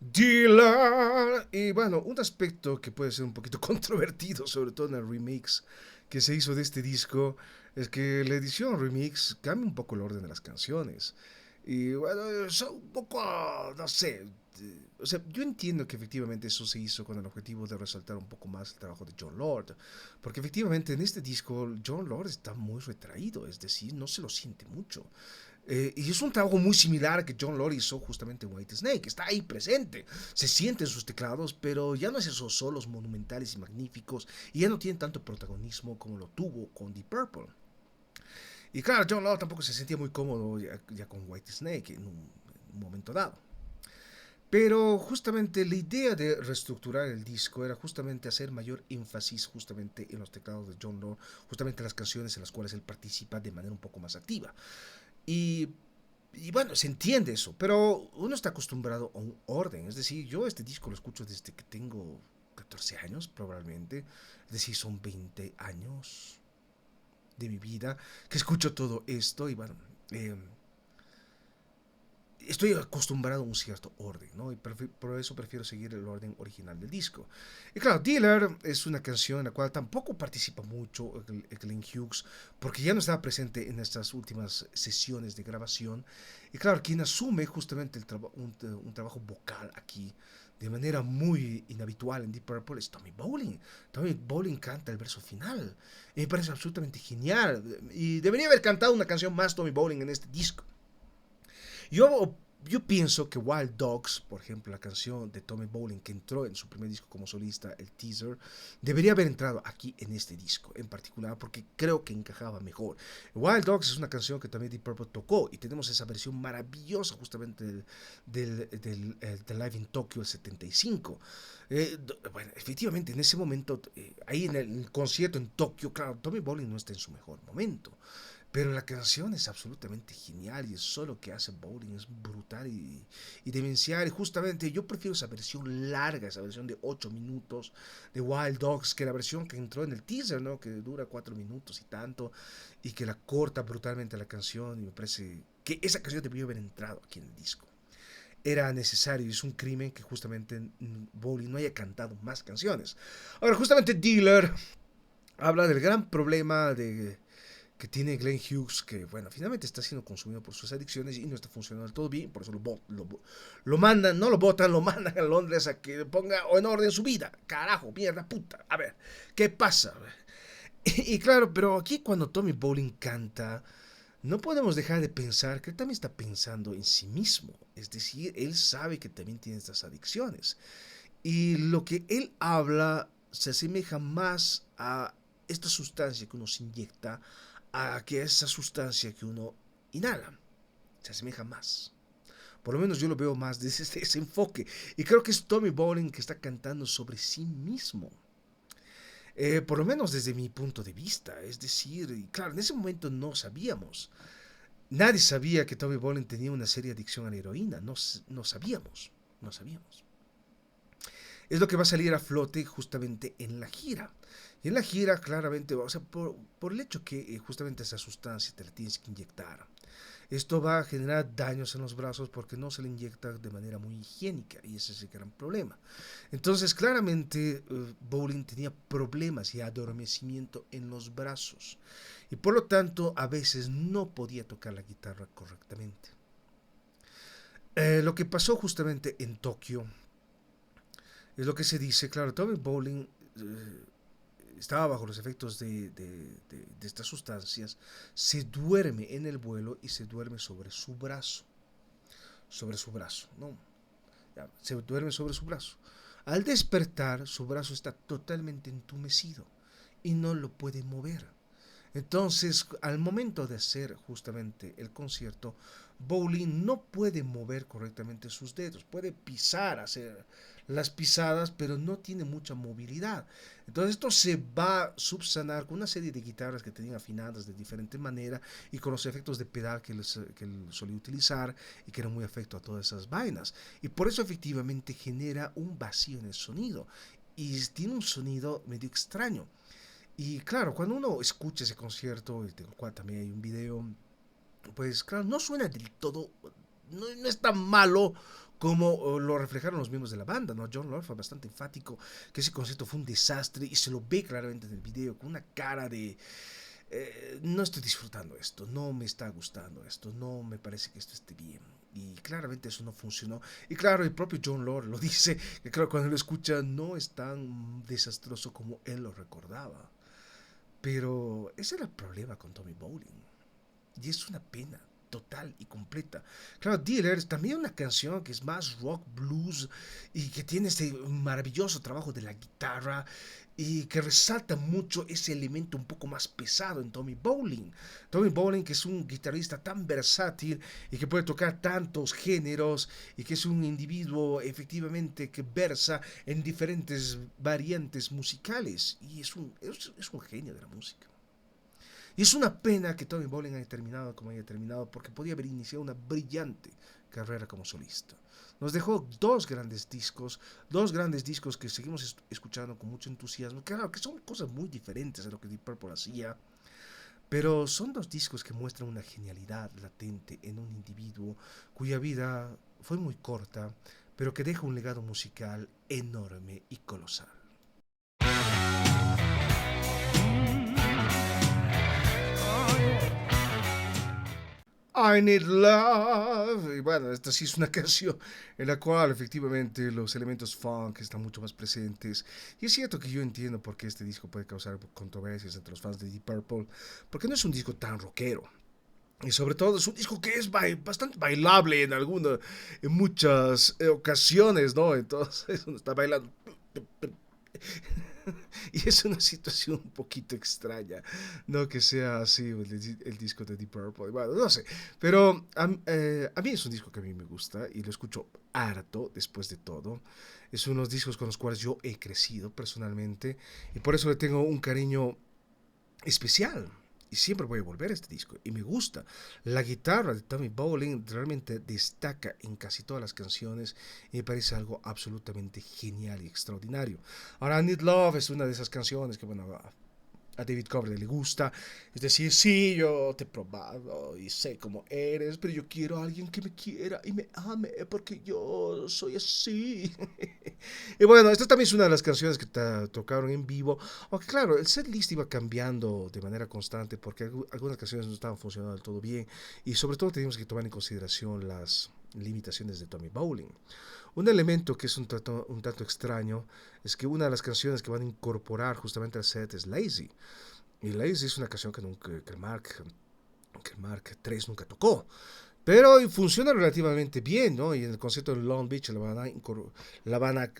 Speaker 1: Dealer. Y bueno, un aspecto que puede ser un poquito controvertido, sobre todo en el remix que se hizo de este disco, es que la edición remix cambia un poco el orden de las canciones. Y bueno, son un poco, no sé, o sea, yo entiendo que efectivamente eso se hizo con el objetivo de resaltar un poco más el trabajo de John Lord, porque efectivamente en este disco John Lord está muy retraído, es decir, no se lo siente mucho. Y es un trabajo muy similar que John Lord hizo justamente en White Snake. Está ahí presente, se siente en sus teclados, pero ya no es esos solos monumentales y magníficos, y ya no tiene tanto protagonismo como lo tuvo con Deep Purple. Y claro, John Lord tampoco se sentía muy cómodo ya con White Snake en un momento dado. Pero justamente la idea de reestructurar el disco era justamente hacer mayor énfasis justamente en los teclados de John Lord, justamente en las canciones en las cuales él participa de manera un poco más activa. Y y bueno, se entiende eso, pero uno está acostumbrado a un orden. Es decir, yo este disco lo escucho desde que tengo 14 años, probablemente. Es decir, son 20 años de mi vida que escucho todo esto y bueno, eh, estoy acostumbrado a un cierto orden, ¿no? Y por eso prefiero seguir el orden original del disco. Y claro, Dealer es una canción en la cual tampoco participa mucho Glenn Hughes, porque ya no estaba presente en estas últimas sesiones de grabación. Y claro, quien asume justamente un trabajo vocal aquí de manera muy inhabitual en Deep Purple es Tommy Bowling. Tommy Bowling canta el verso final. Y me parece absolutamente genial. Y debería haber cantado una canción más Tommy Bowling en este disco. Yo, yo pienso que Wild Dogs, por ejemplo, la canción de Tommy Bowling que entró en su primer disco como solista, el teaser, debería haber entrado aquí en este disco en particular porque creo que encajaba mejor. Wild Dogs es una canción que también Deep Purple tocó y tenemos esa versión maravillosa justamente del Live in Tokyo el 75. Bueno, efectivamente, en ese momento, ahí en el concierto en Tokio, claro, Tommy Bowling no está en su mejor momento. Pero la canción es absolutamente genial y el solo que hace Bowling es brutal y demencial. Y justamente yo prefiero esa versión larga, esa versión de 8 minutos de Wild Dogs, que la versión que entró en el teaser, ¿no? Que dura 4 minutos y tanto, y que la corta brutalmente la canción. Y me parece que esa canción debió haber entrado aquí en el disco. Era necesario y es un crimen que justamente Bowling no haya cantado más canciones. Ahora, justamente Dealer habla del gran problema que tiene Glenn Hughes, que bueno, finalmente está siendo consumido por sus adicciones y no está funcionando del todo bien, por eso lo mandan, no lo votan, lo mandan a Londres a que ponga en orden su vida. Carajo, mierda, puta. A ver, ¿qué pasa? Y claro, pero aquí cuando Tommy Bowling canta, no podemos dejar de pensar que él también está pensando en sí mismo. Es decir, él sabe que también tiene estas adicciones. Y lo que él habla se asemeja más a esta sustancia que uno se inyecta a que esa sustancia que uno inhala. Se asemeja más. Por lo menos yo lo veo más desde ese enfoque. Y creo que es Tommy Bowling que está cantando sobre sí mismo. Por lo menos desde mi punto de vista. Es decir, y claro, en ese momento no sabíamos. Nadie sabía que Tommy Bowling tenía una seria adicción a la heroína. No, no sabíamos. No sabíamos. Es lo que va a salir a flote justamente en la gira. Y en la gira, claramente, o sea, por el hecho que justamente esa sustancia te la tienes que inyectar, esto va a generar daños en los brazos porque no se le inyecta de manera muy higiénica y ese es el gran problema. Entonces, claramente, Bowling tenía problemas y adormecimiento en los brazos y por lo tanto a veces no podía tocar la guitarra correctamente. Lo que pasó justamente en Tokio es lo que se dice, claro, Tommy Bowling estaba bajo los efectos de estas sustancias, se duerme en el vuelo y se duerme sobre su brazo, ¿no? Ya, se duerme sobre su brazo. Al despertar, su brazo está totalmente entumecido y no lo puede mover. Entonces, al momento de hacer justamente el concierto, Bowling no puede mover correctamente sus dedos, puede pisar, hacer las pisadas, pero no tiene mucha movilidad. Entonces esto se va a subsanar con una serie de guitarras que tenían afinadas de diferente manera y con los efectos de pedal que él solía utilizar y que eran muy afecto a todas esas vainas. Y por eso efectivamente genera un vacío en el sonido y tiene un sonido medio extraño. Y claro, cuando uno escucha ese concierto, del cual también hay un video, pues claro, no suena del todo, no es tan malo como lo reflejaron los miembros de la banda, ¿no? John Lord fue bastante enfático que ese concierto fue un desastre y se lo ve claramente en el video con una cara de no estoy disfrutando esto, no me está gustando esto, no me parece que esto esté bien. Y claramente eso no funcionó. Y claro, el propio John Lord lo dice, que claro, cuando lo escucha no es tan desastroso como él lo recordaba. Pero ese era el problema con Tommy Bowling. Y es una pena total y completa. Claro, Dealer es también una canción que es más rock blues y que tiene este maravilloso trabajo de la guitarra y que resalta mucho ese elemento un poco más pesado en Tommy Bowling. Tommy Bowling, que es un guitarrista tan versátil y que puede tocar tantos géneros y que es un individuo efectivamente que versa en diferentes variantes musicales y es un genio de la música. Y es una pena que Tommy Bolin haya terminado como haya terminado, porque podía haber iniciado una brillante carrera como solista. Nos dejó dos grandes discos que seguimos escuchando con mucho entusiasmo. Claro, que son cosas muy diferentes a lo que Deep Purple hacía, pero son dos discos que muestran una genialidad latente en un individuo cuya vida fue muy corta, pero que deja un legado musical enorme y colosal. I Need Love. Y bueno, esta sí es una canción en la cual efectivamente los elementos funk están mucho más presentes. Y es cierto que yo entiendo por qué este disco puede causar controversias entre los fans de Deep Purple, porque no es un disco tan rockero. Y sobre todo es un disco que es bastante bailable en muchas ocasiones, ¿no? Entonces uno está bailando. Y es una situación un poquito extraña, no que sea así el disco de Deep Purple, bueno, no sé, pero a mí es un disco que a mí me gusta y lo escucho harto después de todo. Es unos discos con los cuales yo he crecido personalmente y por eso le tengo un cariño especial. Y siempre voy a volver a este disco. Y me gusta. La guitarra de Tommy Bowling realmente destaca en casi todas las canciones. Y me parece algo absolutamente genial y extraordinario. Ahora, Need Love es una de esas canciones que, bueno, a David Coverdale le gusta. Es decir, sí, yo te he probado y sé cómo eres, pero yo quiero a alguien que me quiera y me ame porque yo soy así. Y bueno, esta también es una de las canciones que tocaron en vivo. Aunque claro, el set list iba cambiando de manera constante porque algunas canciones no estaban funcionando del todo bien. Y sobre todo teníamos que tomar en consideración las limitaciones de Tommy Bowling. Un elemento que es un tanto extraño es que una de las canciones que van a incorporar justamente al set es Lazy. Y Lazy es una canción que el Mark 3 nunca tocó. Pero funciona relativamente bien, ¿no? Y en el concierto de Long Beach la van a,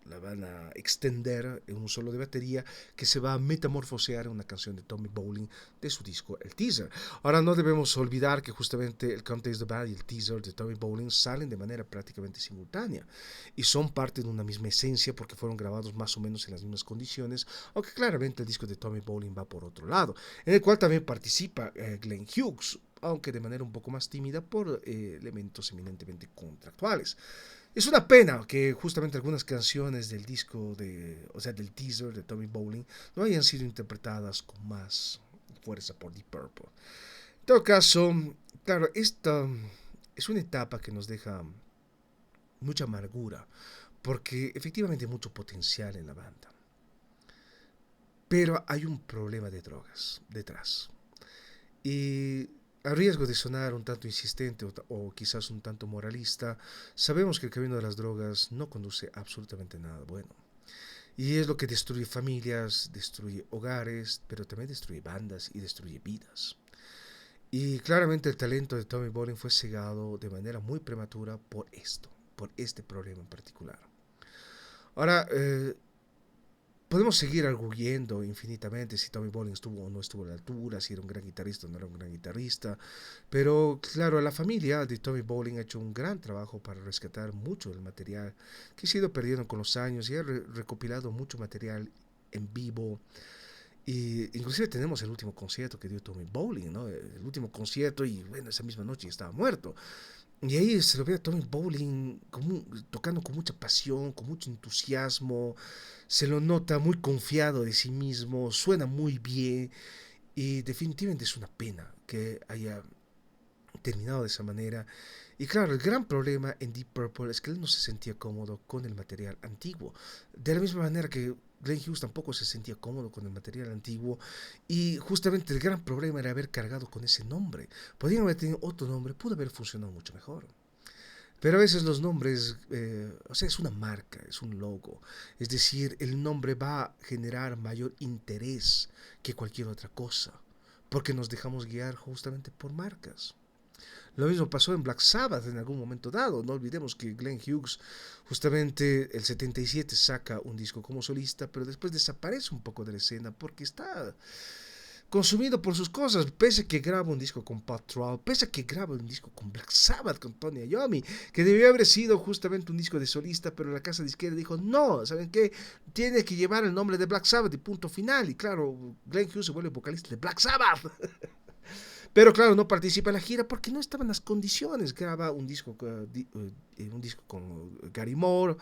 Speaker 1: la van a extender en un solo de batería que se va a metamorfosear en una canción de Tommy Bowling de su disco El Teaser. Ahora no debemos olvidar que justamente el Come Taste the Bad y el Teaser de Tommy Bowling salen de manera prácticamente simultánea y son parte de una misma esencia porque fueron grabados más o menos en las mismas condiciones, aunque claramente el disco de Tommy Bowling va por otro lado, en el cual también participa Glenn Hughes, aunque de manera un poco más tímida por elementos eminentemente contractuales. Es una pena que justamente algunas canciones del disco o sea, del teaser de Tommy Bowling no hayan sido interpretadas con más fuerza por Deep Purple. En todo caso, claro, esta es una etapa que nos deja mucha amargura, porque efectivamente hay mucho potencial en la banda. Pero hay un problema de drogas detrás. Y a riesgo de sonar un tanto insistente o quizás un tanto moralista, sabemos que el camino de las drogas no conduce a absolutamente nada bueno. Y es lo que destruye familias, destruye hogares, pero también destruye bandas y destruye vidas. Y claramente el talento de Tommy Bolin fue cegado de manera muy prematura por esto, por este problema en particular. Ahora, podemos seguir arguyendo infinitamente si Tommy Bolin estuvo o no estuvo a la altura, si era un gran guitarrista o no era un gran guitarrista, pero claro, la familia de Tommy Bolin ha hecho un gran trabajo para rescatar mucho del material que se ha ido perdiendo con los años y ha recopilado mucho material en vivo. Y inclusive tenemos el último concierto que dio Tommy Bolin, ¿no? El último concierto y bueno, esa misma noche estaba muerto. Y ahí se lo ve a Tommy Bowling como, tocando con mucha pasión, con mucho entusiasmo, se lo nota muy confiado de sí mismo, suena muy bien y definitivamente es una pena que haya terminado de esa manera. Y claro, el gran problema en Deep Purple es que él no se sentía cómodo con el material antiguo. De la misma manera que Glenn Hughes tampoco se sentía cómodo con el material antiguo. Y justamente el gran problema era haber cargado con ese nombre. Podrían haber tenido otro nombre, pudo haber funcionado mucho mejor. Pero a veces los nombres, o sea, es una marca, es un logo. Es decir, el nombre va a generar mayor interés que cualquier otra cosa. Porque nos dejamos guiar justamente por marcas. Lo mismo pasó en Black Sabbath en algún momento dado. No olvidemos que Glenn Hughes justamente el 77 saca un disco como solista, pero después desaparece un poco de la escena porque está consumido por sus cosas, pese a que graba un disco con Patrol, pese a que graba un disco con Black Sabbath, con Tony Iommi, que debió haber sido justamente un disco de solista, pero la casa disquera dijo, no, ¿saben qué? Tiene que llevar el nombre de Black Sabbath y punto final. Y claro, Glenn Hughes se vuelve vocalista de Black Sabbath. Pero claro, no participa en la gira porque no estaban las condiciones. Graba un disco con Gary Moore,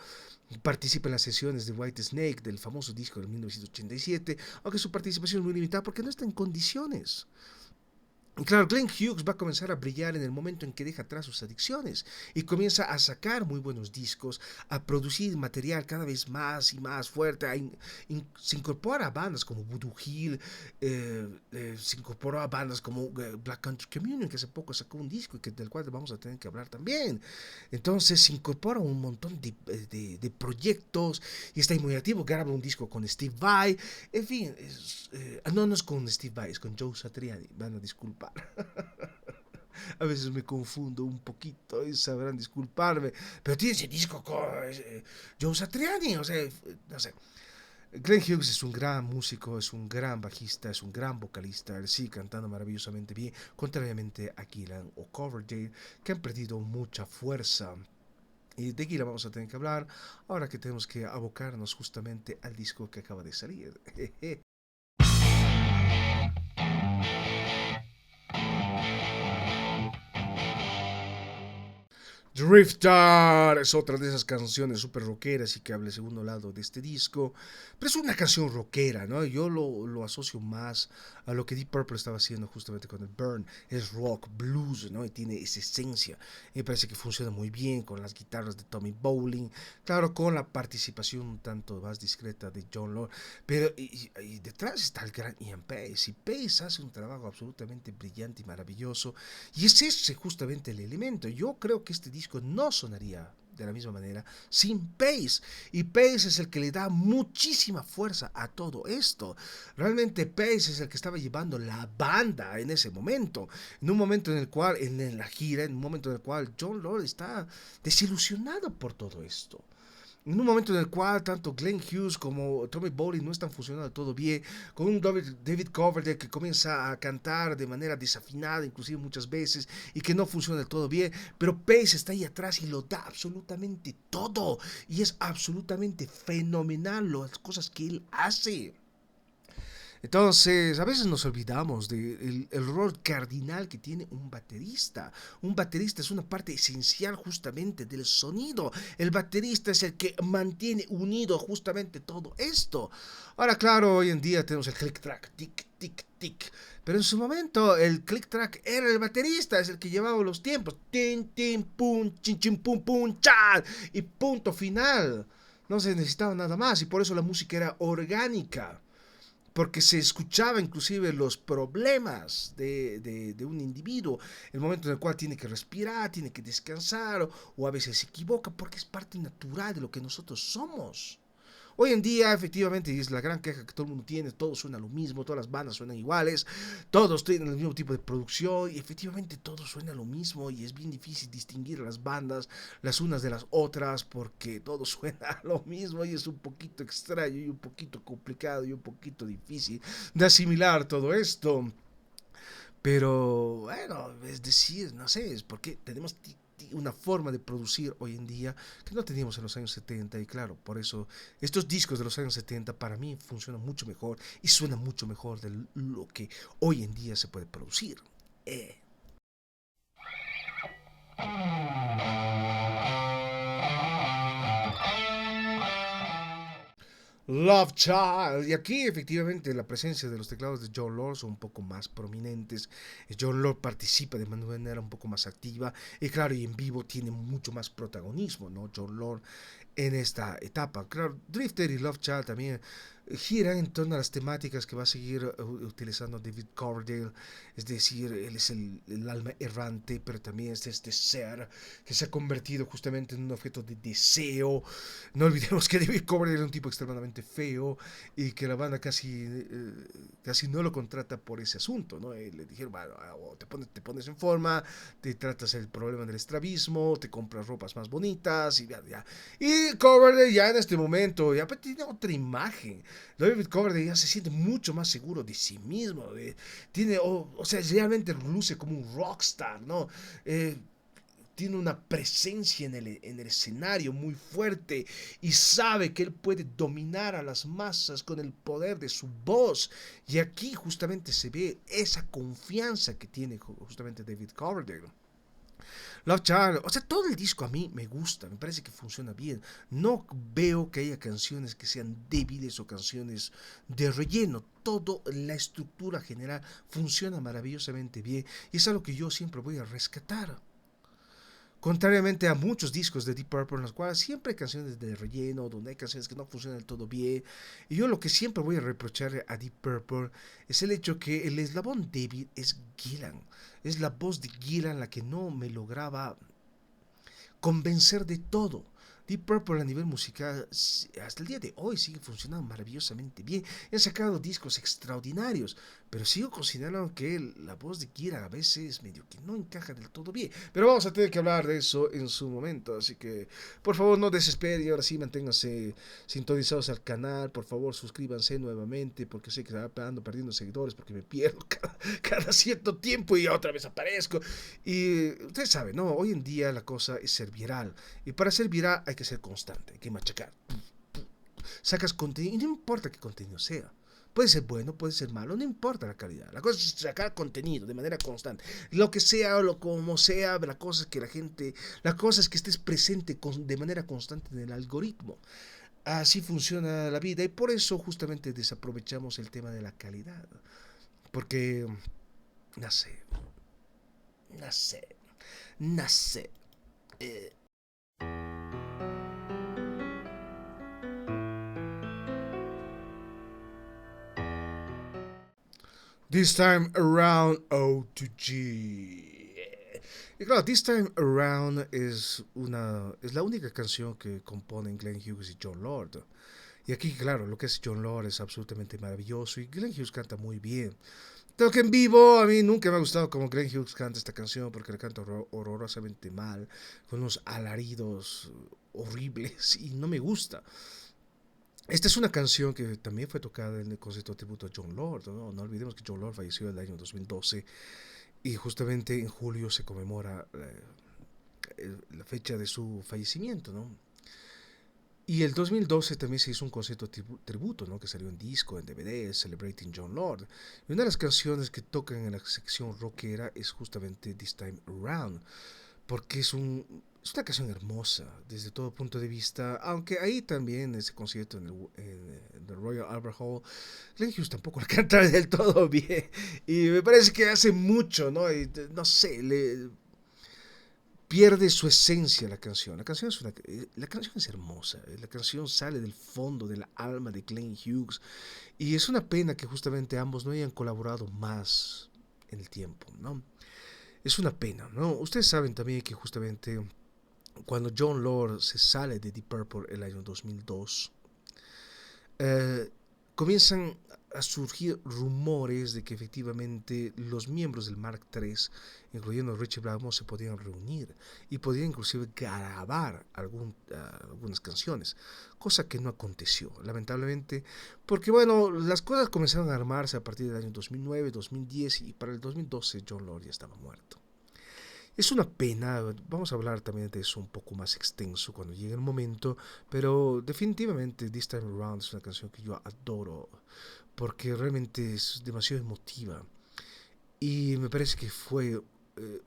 Speaker 1: participa en las sesiones de White Snake, del famoso disco de 1987, aunque su participación es muy limitada porque no está en condiciones. Claro, Glenn Hughes va a comenzar a brillar en el momento en que deja atrás sus adicciones y comienza a sacar muy buenos discos, a producir material cada vez más y más fuerte. Se incorpora a bandas como Voodoo Hill, se incorporó a bandas como Black Country Communion, que hace poco sacó un disco y del cual vamos a tener que hablar también. Entonces se incorpora un montón de proyectos y está muy activo. Graba un disco con Steve Vai. En fin, no es con Steve Vai, es con Joe Satriani. Van a disculpar. A veces me confundo un poquito y sabrán disculparme. Pero tiene ese disco con Joe Satriani, o sea, no sé. Glenn Hughes es un gran músico, es un gran bajista, es un gran vocalista. Él sigue cantando maravillosamente bien, contrariamente a Gillan o Coverdale, que han perdido mucha fuerza. Y de Gillan vamos a tener que hablar ahora que tenemos que abocarnos justamente al disco que acaba de salir. Drifter es otra de esas canciones súper rockeras y que habla el segundo lado de este disco. Pero es una canción rockera, ¿no? Yo lo asocio más a lo que Deep Purple estaba haciendo justamente con el Burn. Es rock, blues, ¿no? Y tiene esa esencia. Y me parece que funciona muy bien con las guitarras de Tommy Bowling. Claro, con la participación un tanto más discreta de John Lord. Pero y detrás está el gran Ian Pace. Y Pace hace un trabajo absolutamente brillante y maravilloso. Y es ese justamente el elemento. Yo creo que este disco no sonaría de la misma manera sin Pace. Y Pace es el que le da muchísima fuerza a todo esto. Realmente Pace es el que estaba llevando la banda en ese momento. En un momento en el cual, en la gira, en un momento en el cual John Lord está desilusionado por todo esto. En un momento en el cual tanto Glenn Hughes como Tommy Bowling no están funcionando todo bien, con un David Coverdale que comienza a cantar de manera desafinada, inclusive muchas veces, y que no funciona del todo bien, pero Pace está ahí atrás y lo da absolutamente todo, y es absolutamente fenomenal las cosas que él hace. Entonces, a veces nos olvidamos del el rol cardinal que tiene un baterista. Un baterista es una parte esencial justamente del sonido. El baterista es el que mantiene unido justamente todo esto. Ahora, claro, hoy en día tenemos el click track, tic, tic, tic. Pero en su momento el click track era el baterista, es el que llevaba los tiempos. Tin, tin, pum, chin, chin, pum, pum, chan. Y punto final. No se necesitaba nada más y por eso la música era orgánica porque se escuchaba inclusive los problemas de un individuo, el momento en el cual tiene que respirar, tiene que descansar, o a veces se equivoca, porque es parte natural de lo que nosotros somos. Hoy en día, efectivamente, y es la gran queja que todo el mundo tiene, todo suena lo mismo, todas las bandas suenan iguales, todos tienen el mismo tipo de producción, y efectivamente todo suena lo mismo, y es bien difícil distinguir las bandas las unas de las otras, porque todo suena lo mismo, y es un poquito extraño, y un poquito complicado, y un poquito difícil de asimilar todo esto. Pero bueno, es decir, no sé, es porque tenemos una forma de producir hoy en día que no teníamos en los años 70 y claro, por eso estos discos de los años 70 para mí funcionan mucho mejor y suenan mucho mejor de lo que hoy en día se puede producir. Eh. Love Child. Y aquí efectivamente la presencia de los teclados de John Lord son un poco más prominentes. John Lord participa de manera un poco más activa. Y claro, y en vivo tiene mucho más protagonismo, ¿no? John Lord en esta etapa. Claro, Drifter y Love Child también giran en torno a las temáticas que va a seguir utilizando David Coverdale, es decir, él es el alma errante, pero también es este ser que se ha convertido justamente en un objeto de deseo. No olvidemos que David Coverdale era un tipo extremadamente feo y que la banda casi no lo contrata por ese asunto, ¿no? Le dijeron, bueno, te pones en forma, te tratas el problema del estrabismo, te compras ropas más bonitas y ya. Y Coverdale ya en este momento ya tiene otra imagen. David Coverdale ya se siente mucho más seguro de sí mismo. Tiene, o sea, realmente luce como un rockstar, ¿no? Tiene una presencia en el escenario muy fuerte y sabe que él puede dominar a las masas con el poder de su voz. Y aquí justamente se ve esa confianza que tiene justamente David Coverdale. Love Child, o sea, todo el disco a mí me gusta, me parece que funciona bien. No veo que haya canciones que sean débiles o canciones de relleno. Todo la estructura general funciona maravillosamente bien y es algo que yo siempre voy a rescatar. Contrariamente a muchos discos de Deep Purple en los cuales siempre hay canciones de relleno, donde hay canciones que no funcionan del todo bien. Y yo lo que siempre voy a reprochar a Deep Purple es el hecho que el eslabón débil es Gillan. Es la voz de Gillan la que no me lograba convencer de todo. Deep Purple a nivel musical hasta el día de hoy sigue funcionando maravillosamente bien. Han sacado discos extraordinarios, pero sigo considerando que la voz de Kira a veces medio que no encaja del todo bien. Pero vamos a tener que hablar de eso en su momento, así que por favor no desesperen y ahora sí manténganse sintonizados al canal. Por favor suscríbanse nuevamente porque sé que ando perdiendo seguidores porque me pierdo cada cierto tiempo y otra vez aparezco. Y ustedes saben, ¿no? Hoy en día la cosa es ser viral. Y para ser viral hay que ser constante, hay que machacar. Sacas contenido y no importa qué contenido sea. Puede ser bueno, puede ser malo, no importa la calidad. La cosa es sacar contenido de manera constante. Lo que sea o lo como sea, la cosa es que la cosa es que estés presente de manera constante en el algoritmo. Así funciona la vida y por eso justamente desaprovechamos el tema de la calidad. Porque, no sé, no sé, no sé. Eh, This Time Around O2G. Y claro, This Time Around es la única canción que componen Glenn Hughes y John Lord. Y aquí, claro, lo que es John Lord es absolutamente maravilloso y Glenn Hughes canta muy bien. Tengo que en vivo a mí nunca me ha gustado como Glenn Hughes canta esta canción porque la canta horrorosamente mal, con unos alaridos horribles y no me gusta. Esta es una canción que también fue tocada en el concierto de tributo a John Lord. No olvidemos que John Lord falleció en el año 2012 y justamente en julio se conmemora la fecha de su fallecimiento, ¿no? Y el 2012 también se hizo un concierto tributo, ¿no? Que salió en disco, en DVD, Celebrating John Lord. Y una de las canciones que tocan en la sección rockera es justamente This Time Around, porque es una canción hermosa desde todo punto de vista, aunque ahí también en ese concierto en el Royal Albert Hall, Glenn Hughes tampoco la canta del todo bien, y me parece que hace mucho, ¿no? Y, no sé, pierde su esencia la canción. La canción es hermosa, la canción sale del fondo del alma de Glenn Hughes, y es una pena que justamente ambos no hayan colaborado más en el tiempo, ¿no? Es una pena, ¿no? Ustedes saben también que justamente cuando John Lord se sale de Deep Purple el año 2002, eh, comienzan a surgir rumores de que efectivamente los miembros del Mark III, incluyendo Richie Blackmore, se podían reunir y podían inclusive grabar algunas canciones, cosa que no aconteció, lamentablemente, porque bueno, las cosas comenzaron a armarse a partir del año 2009, 2010 y para el 2012 Jon Lord ya estaba muerto. Es una pena, vamos a hablar también de eso un poco más extenso cuando llegue el momento, pero definitivamente This Time Around es una canción que yo adoro porque realmente es demasiado emotiva y me parece que fue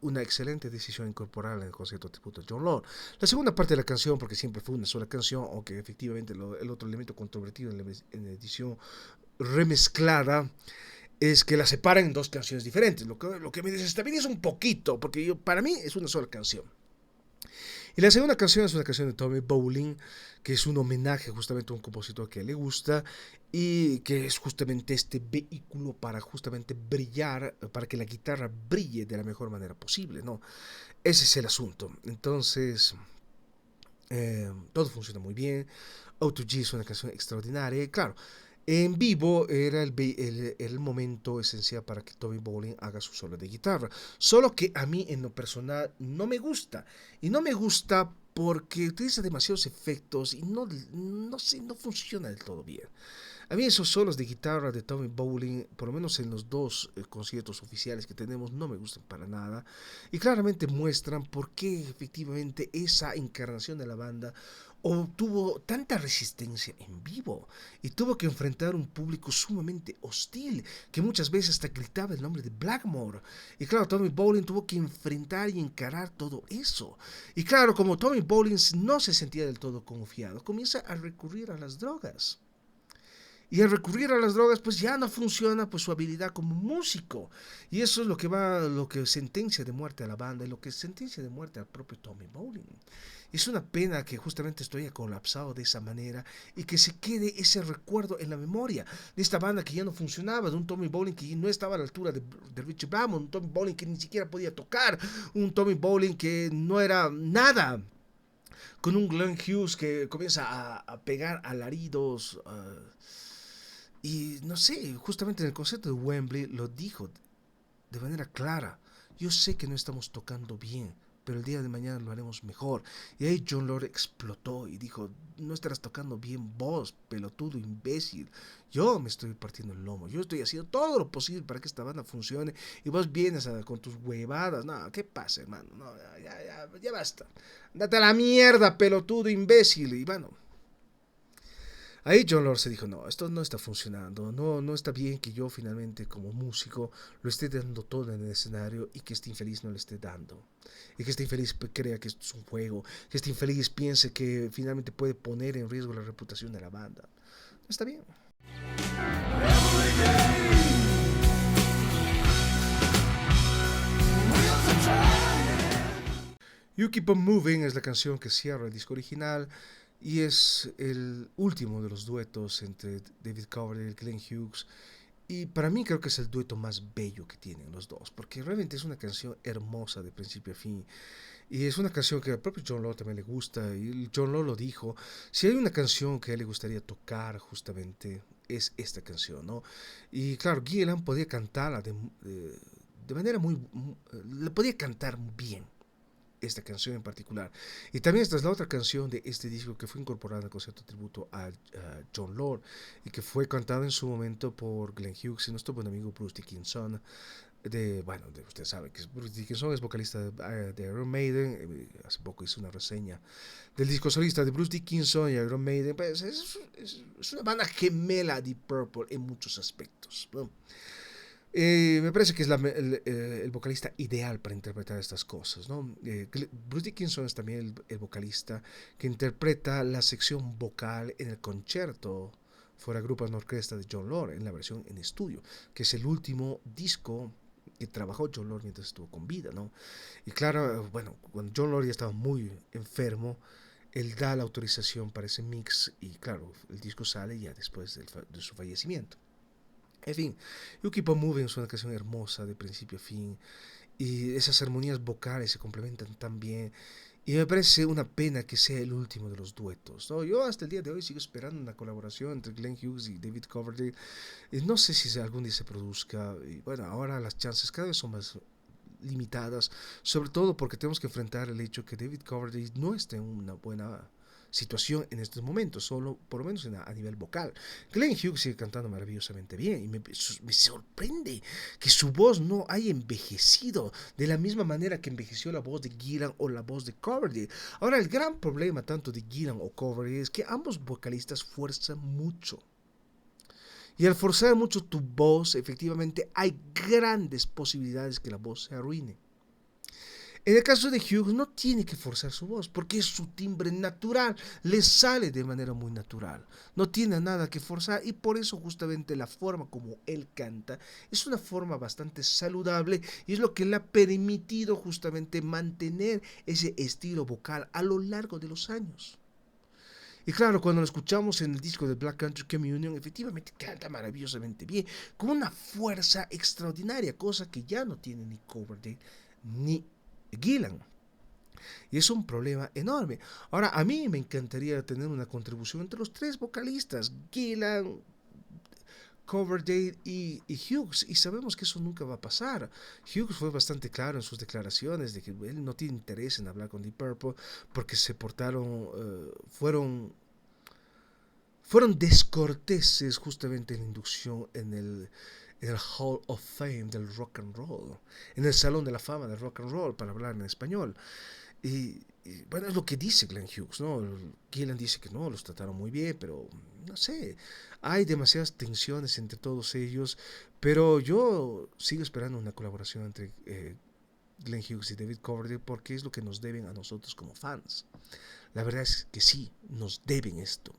Speaker 1: una excelente decisión incorporarla en el concierto tributo a Jon Lord. La segunda parte de la canción, porque siempre fue una sola canción, aunque efectivamente el otro elemento controvertido en la edición remezclada es que la separan en dos canciones diferentes, lo que me desestabiliza un poquito, porque para mí es una sola canción. Y la segunda canción es una canción de Tommy Bowling, que es un homenaje justamente a un compositor que le gusta y que es justamente este vehículo para justamente brillar, para que la guitarra brille de la mejor manera posible, ¿no? Ese es el asunto. Entonces, todo funciona muy bien. O2G es una canción extraordinaria. Y claro, en vivo era el momento esencial para que Tommy Bowling haga su solo de guitarra. Solo que a mí en lo personal no me gusta. Y no me gusta porque utiliza demasiados efectos y no sé, no funciona del todo bien. A mí esos solos de guitarra de Tommy Bowling, por lo menos en los dos conciertos oficiales que tenemos, no me gustan para nada. Y claramente muestran por qué efectivamente esa encarnación de la banda obtuvo tanta resistencia en vivo y tuvo que enfrentar un público sumamente hostil que muchas veces hasta gritaba el nombre de Blackmore. Y claro, Tommy Bowling tuvo que enfrentar y encarar todo eso. Y claro, como Tommy Bowling no se sentía del todo confiado, comienza a recurrir a las drogas. Y al recurrir a las drogas, pues ya no funciona pues su habilidad como músico. Y eso es lo que sentencia de muerte a la banda y lo que sentencia de muerte al propio Tommy Bowling. Es una pena que justamente estoy colapsado de esa manera y que se quede ese recuerdo en la memoria de esta banda que ya no funcionaba, de un Tommy Bowling que no estaba a la altura de Richie Blackmore, un Tommy Bowling que ni siquiera podía tocar, un Tommy Bowling que no era nada, con un Glenn Hughes que comienza a pegar alaridos. Y no sé, justamente en el concierto de Wembley lo dijo de manera clara. Yo sé que no estamos tocando bien, pero el día de mañana lo haremos mejor. Y ahí Jon Lord explotó y dijo, no estarás tocando bien vos, pelotudo, imbécil. Yo me estoy partiendo el lomo, yo estoy haciendo todo lo posible para que esta banda funcione y vos vienes con tus huevadas. No, ¿qué pasa, hermano? No, ya basta. Date a la mierda, pelotudo, imbécil. Y bueno, ahí Jon Lord se dijo, no, esto no está funcionando, no está bien que yo finalmente como músico lo esté dando todo en el escenario y que este infeliz no le esté dando. Y que este infeliz crea que esto es un juego, que este infeliz piense que finalmente puede poner en riesgo la reputación de la banda. No está bien. You Keep On Moving es la canción que cierra el disco original y es el último de los duetos entre David Coverdale y Glenn Hughes. Y para mí creo que es el dueto más bello que tienen los dos, porque realmente es una canción hermosa de principio a fin. Y es una canción que al propio Jon Lord también le gusta, y Jon Lord lo dijo, si hay una canción que a él le gustaría tocar justamente es esta canción, ¿no? Y claro, Gillan podía cantarla de manera le podía cantar bien esta canción en particular. Y también esta es la otra canción de este disco que fue incorporada al concierto tributo a Jon Lord y que fue cantada en su momento por Glenn Hughes y nuestro buen amigo Bruce Dickinson. Usted sabe que Bruce Dickinson es vocalista de Iron Maiden. Hace poco hice una reseña del disco solista de Bruce Dickinson y Iron Maiden. Pues es una banda gemela de Purple en muchos aspectos, ¿no? Me parece que es el vocalista ideal para interpretar estas cosas, ¿no? Bruce Dickinson es también el vocalista que interpreta la sección vocal en el concierto fuera grupo en orquesta de Jon Lord en la versión en estudio, que es el último disco que trabajó Jon Lord mientras estuvo con vida, ¿no? Y claro, bueno, cuando Jon Lord ya estaba muy enfermo, él da la autorización para ese mix y claro, el disco sale ya después de su fallecimiento. En fin, You Keep On Moving es una canción hermosa de principio a fin y esas armonías vocales se complementan tan bien Y me parece una pena que sea el último de los duetos, ¿no? Yo hasta el día de hoy sigo esperando una colaboración entre Glenn Hughes y David Coverdale. No sé si algún día se produzca. Y bueno, ahora las chances cada vez son más limitadas, sobre todo porque tenemos que enfrentar el hecho que David Coverdale no está en una buena situación en estos momentos, solo por lo menos a nivel vocal. Glenn Hughes sigue cantando maravillosamente bien y me sorprende que su voz no haya envejecido de la misma manera que envejeció la voz de Gillan o la voz de Coverdale. Ahora, el gran problema tanto de Gillan o Coverdale es que ambos vocalistas fuerzan mucho. Y al forzar mucho tu voz, efectivamente hay grandes posibilidades que la voz se arruine. En el caso de Hughes no tiene que forzar su voz porque es su timbre natural, le sale de manera muy natural, no tiene nada que forzar y por eso justamente la forma como él canta es una forma bastante saludable y es lo que le ha permitido justamente mantener ese estilo vocal a lo largo de los años. Y claro, cuando lo escuchamos en el disco de Black Country Communion, efectivamente canta maravillosamente bien, con una fuerza extraordinaria, cosa que ya no tiene ni Coverdale ni Gillan. Y es un problema enorme. Ahora, a mí me encantaría tener una contribución entre los tres vocalistas, Gillan, Coverdale y Hughes, y sabemos que eso nunca va a pasar. Hughes fue bastante claro en sus declaraciones de que él no tiene interés en hablar con Deep Purple porque se portaron, fueron descorteses justamente en la inducción en el Hall of Fame del rock and roll, en el Salón de la Fama del rock and roll, para hablar en español. Y bueno, es lo que dice Glenn Hughes, ¿no? Gillan dice que no, los trataron muy bien, pero no sé, hay demasiadas tensiones entre todos ellos, pero yo sigo esperando una colaboración entre Glenn Hughes y David Coverdale porque es lo que nos deben a nosotros como fans. La verdad es que sí, nos deben esto.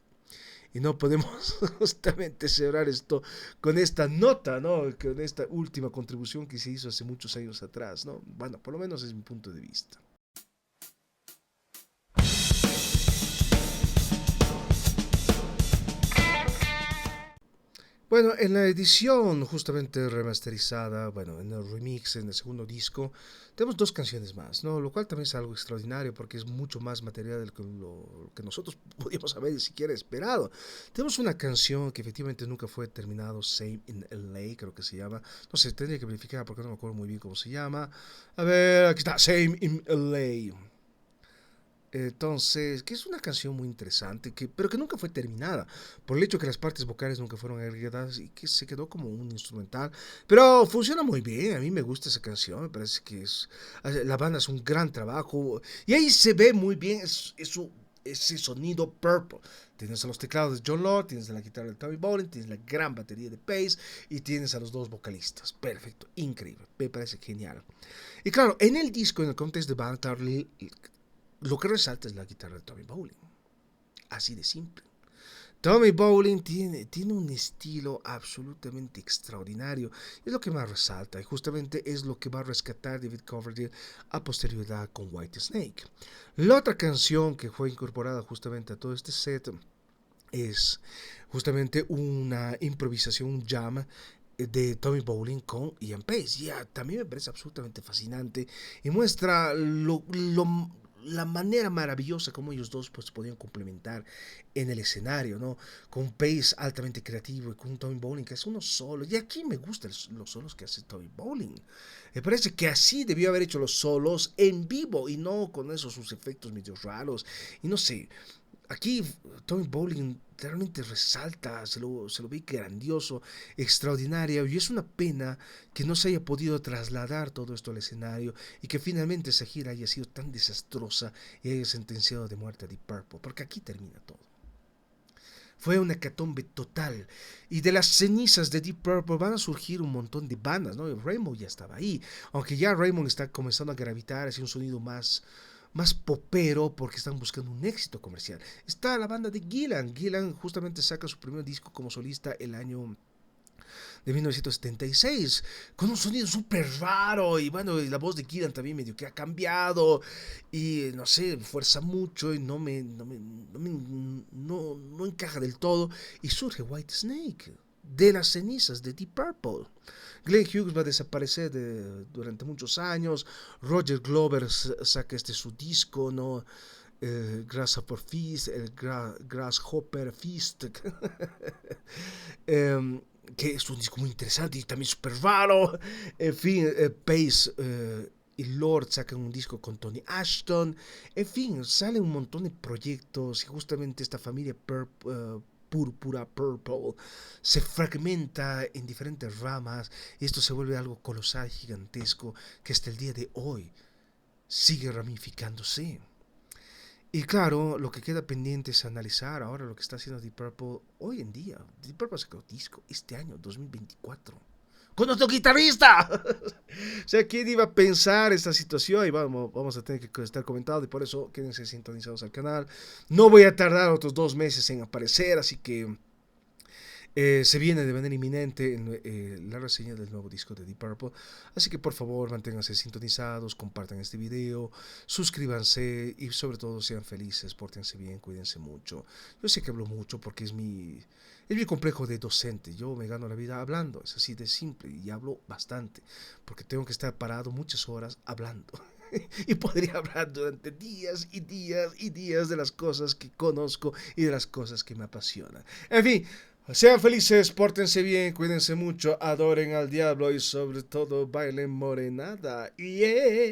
Speaker 1: Y no podemos justamente cerrar esto con esta nota, ¿no? Con esta última contribución que se hizo hace muchos años atrás, ¿no? Bueno, por lo menos es mi punto de vista. Bueno, en la edición justamente remasterizada, bueno, en el remix, en el segundo disco, tenemos dos canciones más, ¿no? Lo cual también es algo extraordinario porque es mucho más material de lo que nosotros podíamos haber siquiera esperado. Tenemos una canción que efectivamente nunca fue terminado, Same in LA, creo que se llama. No sé, tendría que verificar porque no me acuerdo muy bien cómo se llama. A ver, aquí está, Same in LA. Entonces, que es una canción muy interesante, pero que nunca fue terminada, por el hecho que las partes vocales nunca fueron agregadas y que se quedó como un instrumental, pero funciona muy bien, a mí me gusta esa canción, me parece que la banda es un gran trabajo, y ahí se ve muy bien ese sonido Purple. Tienes a los teclados de John Lord, tienes a la guitarra de Tommy Bolin, tienes la gran batería de Pace y tienes a los dos vocalistas. Perfecto, increíble, me parece genial. Y claro, en el disco, en el contexto de Band, lo que resalta es la guitarra de Tommy Bolin. Así de simple. Tommy Bolin tiene un estilo absolutamente extraordinario. Es lo que más resalta y justamente es lo que va a rescatar David Coverdale a posterioridad con White Snake. La otra canción que fue incorporada justamente a todo este set es justamente una improvisación, un jam de Tommy Bolin con Ian Pace. Ya, también me parece absolutamente fascinante y muestra la manera maravillosa como ellos dos pues podían complementar en el escenario, ¿no? Con Pace altamente creativo y con Tommy Bolin que es uno solo. Y aquí me gustan los solos que hace Tommy Bolin. Me parece que así debió haber hecho los solos en vivo y no con esos sus efectos medio raros. Y no sé, aquí Tommy Bolin realmente resalta, se lo ve grandioso, extraordinario, y es una pena que no se haya podido trasladar todo esto al escenario y que finalmente esa gira haya sido tan desastrosa y haya sentenciado de muerte a Deep Purple, porque aquí termina todo. Fue una hecatombe total. Y de las cenizas de Deep Purple van a surgir un montón de bandas, ¿no? Rainbow ya estaba ahí. Aunque ya Rainbow está comenzando a gravitar hacia un sonido más popero porque están buscando un éxito comercial. Está la banda de Gillan. Gillan justamente saca su primer disco como solista el año de 1976 con un sonido súper raro y bueno, y la voz de Gillan también medio que ha cambiado y no sé, fuerza mucho y no encaja del todo y surge White Snake. de las cenizas de Deep Purple. Glenn Hughes va a desaparecer durante muchos años. Roger Glover saca su disco, ¿no? Grasshopper Feast, el Grasshopper Feast, que es un disco muy interesante y también súper raro. En fin, Pace y Lord sacan un disco con Tony Ashton. En fin, salen un montón de proyectos y justamente esta familia Púrpura Purple se fragmenta en diferentes ramas y esto se vuelve algo colosal, gigantesco, que hasta el día de hoy sigue ramificándose. Y claro, lo que queda pendiente es analizar ahora lo que está haciendo Deep Purple hoy en día. Deep Purple sacó disco este año, 2024. ¡Con nuestro guitarrista! O sea, ¿quién iba a pensar esta situación? Y vamos a tener que estar comentando y por eso quédense sintonizados al canal. No voy a tardar otros 2 meses en aparecer, así que se viene de manera inminente la reseña del nuevo disco de Deep Purple, así que por favor manténganse sintonizados, compartan este video, suscríbanse y sobre todo sean felices, pórtense bien, cuídense mucho. Yo sé que hablo mucho porque es mi complejo de docente, yo me gano la vida hablando, es así de simple y hablo bastante, porque tengo que estar parado muchas horas hablando. Y podría hablar durante días y días y días de las cosas que conozco y de las cosas que me apasionan. En fin, sean felices, pórtense bien, cuídense mucho, adoren al diablo y sobre todo bailen morenada. Yeah.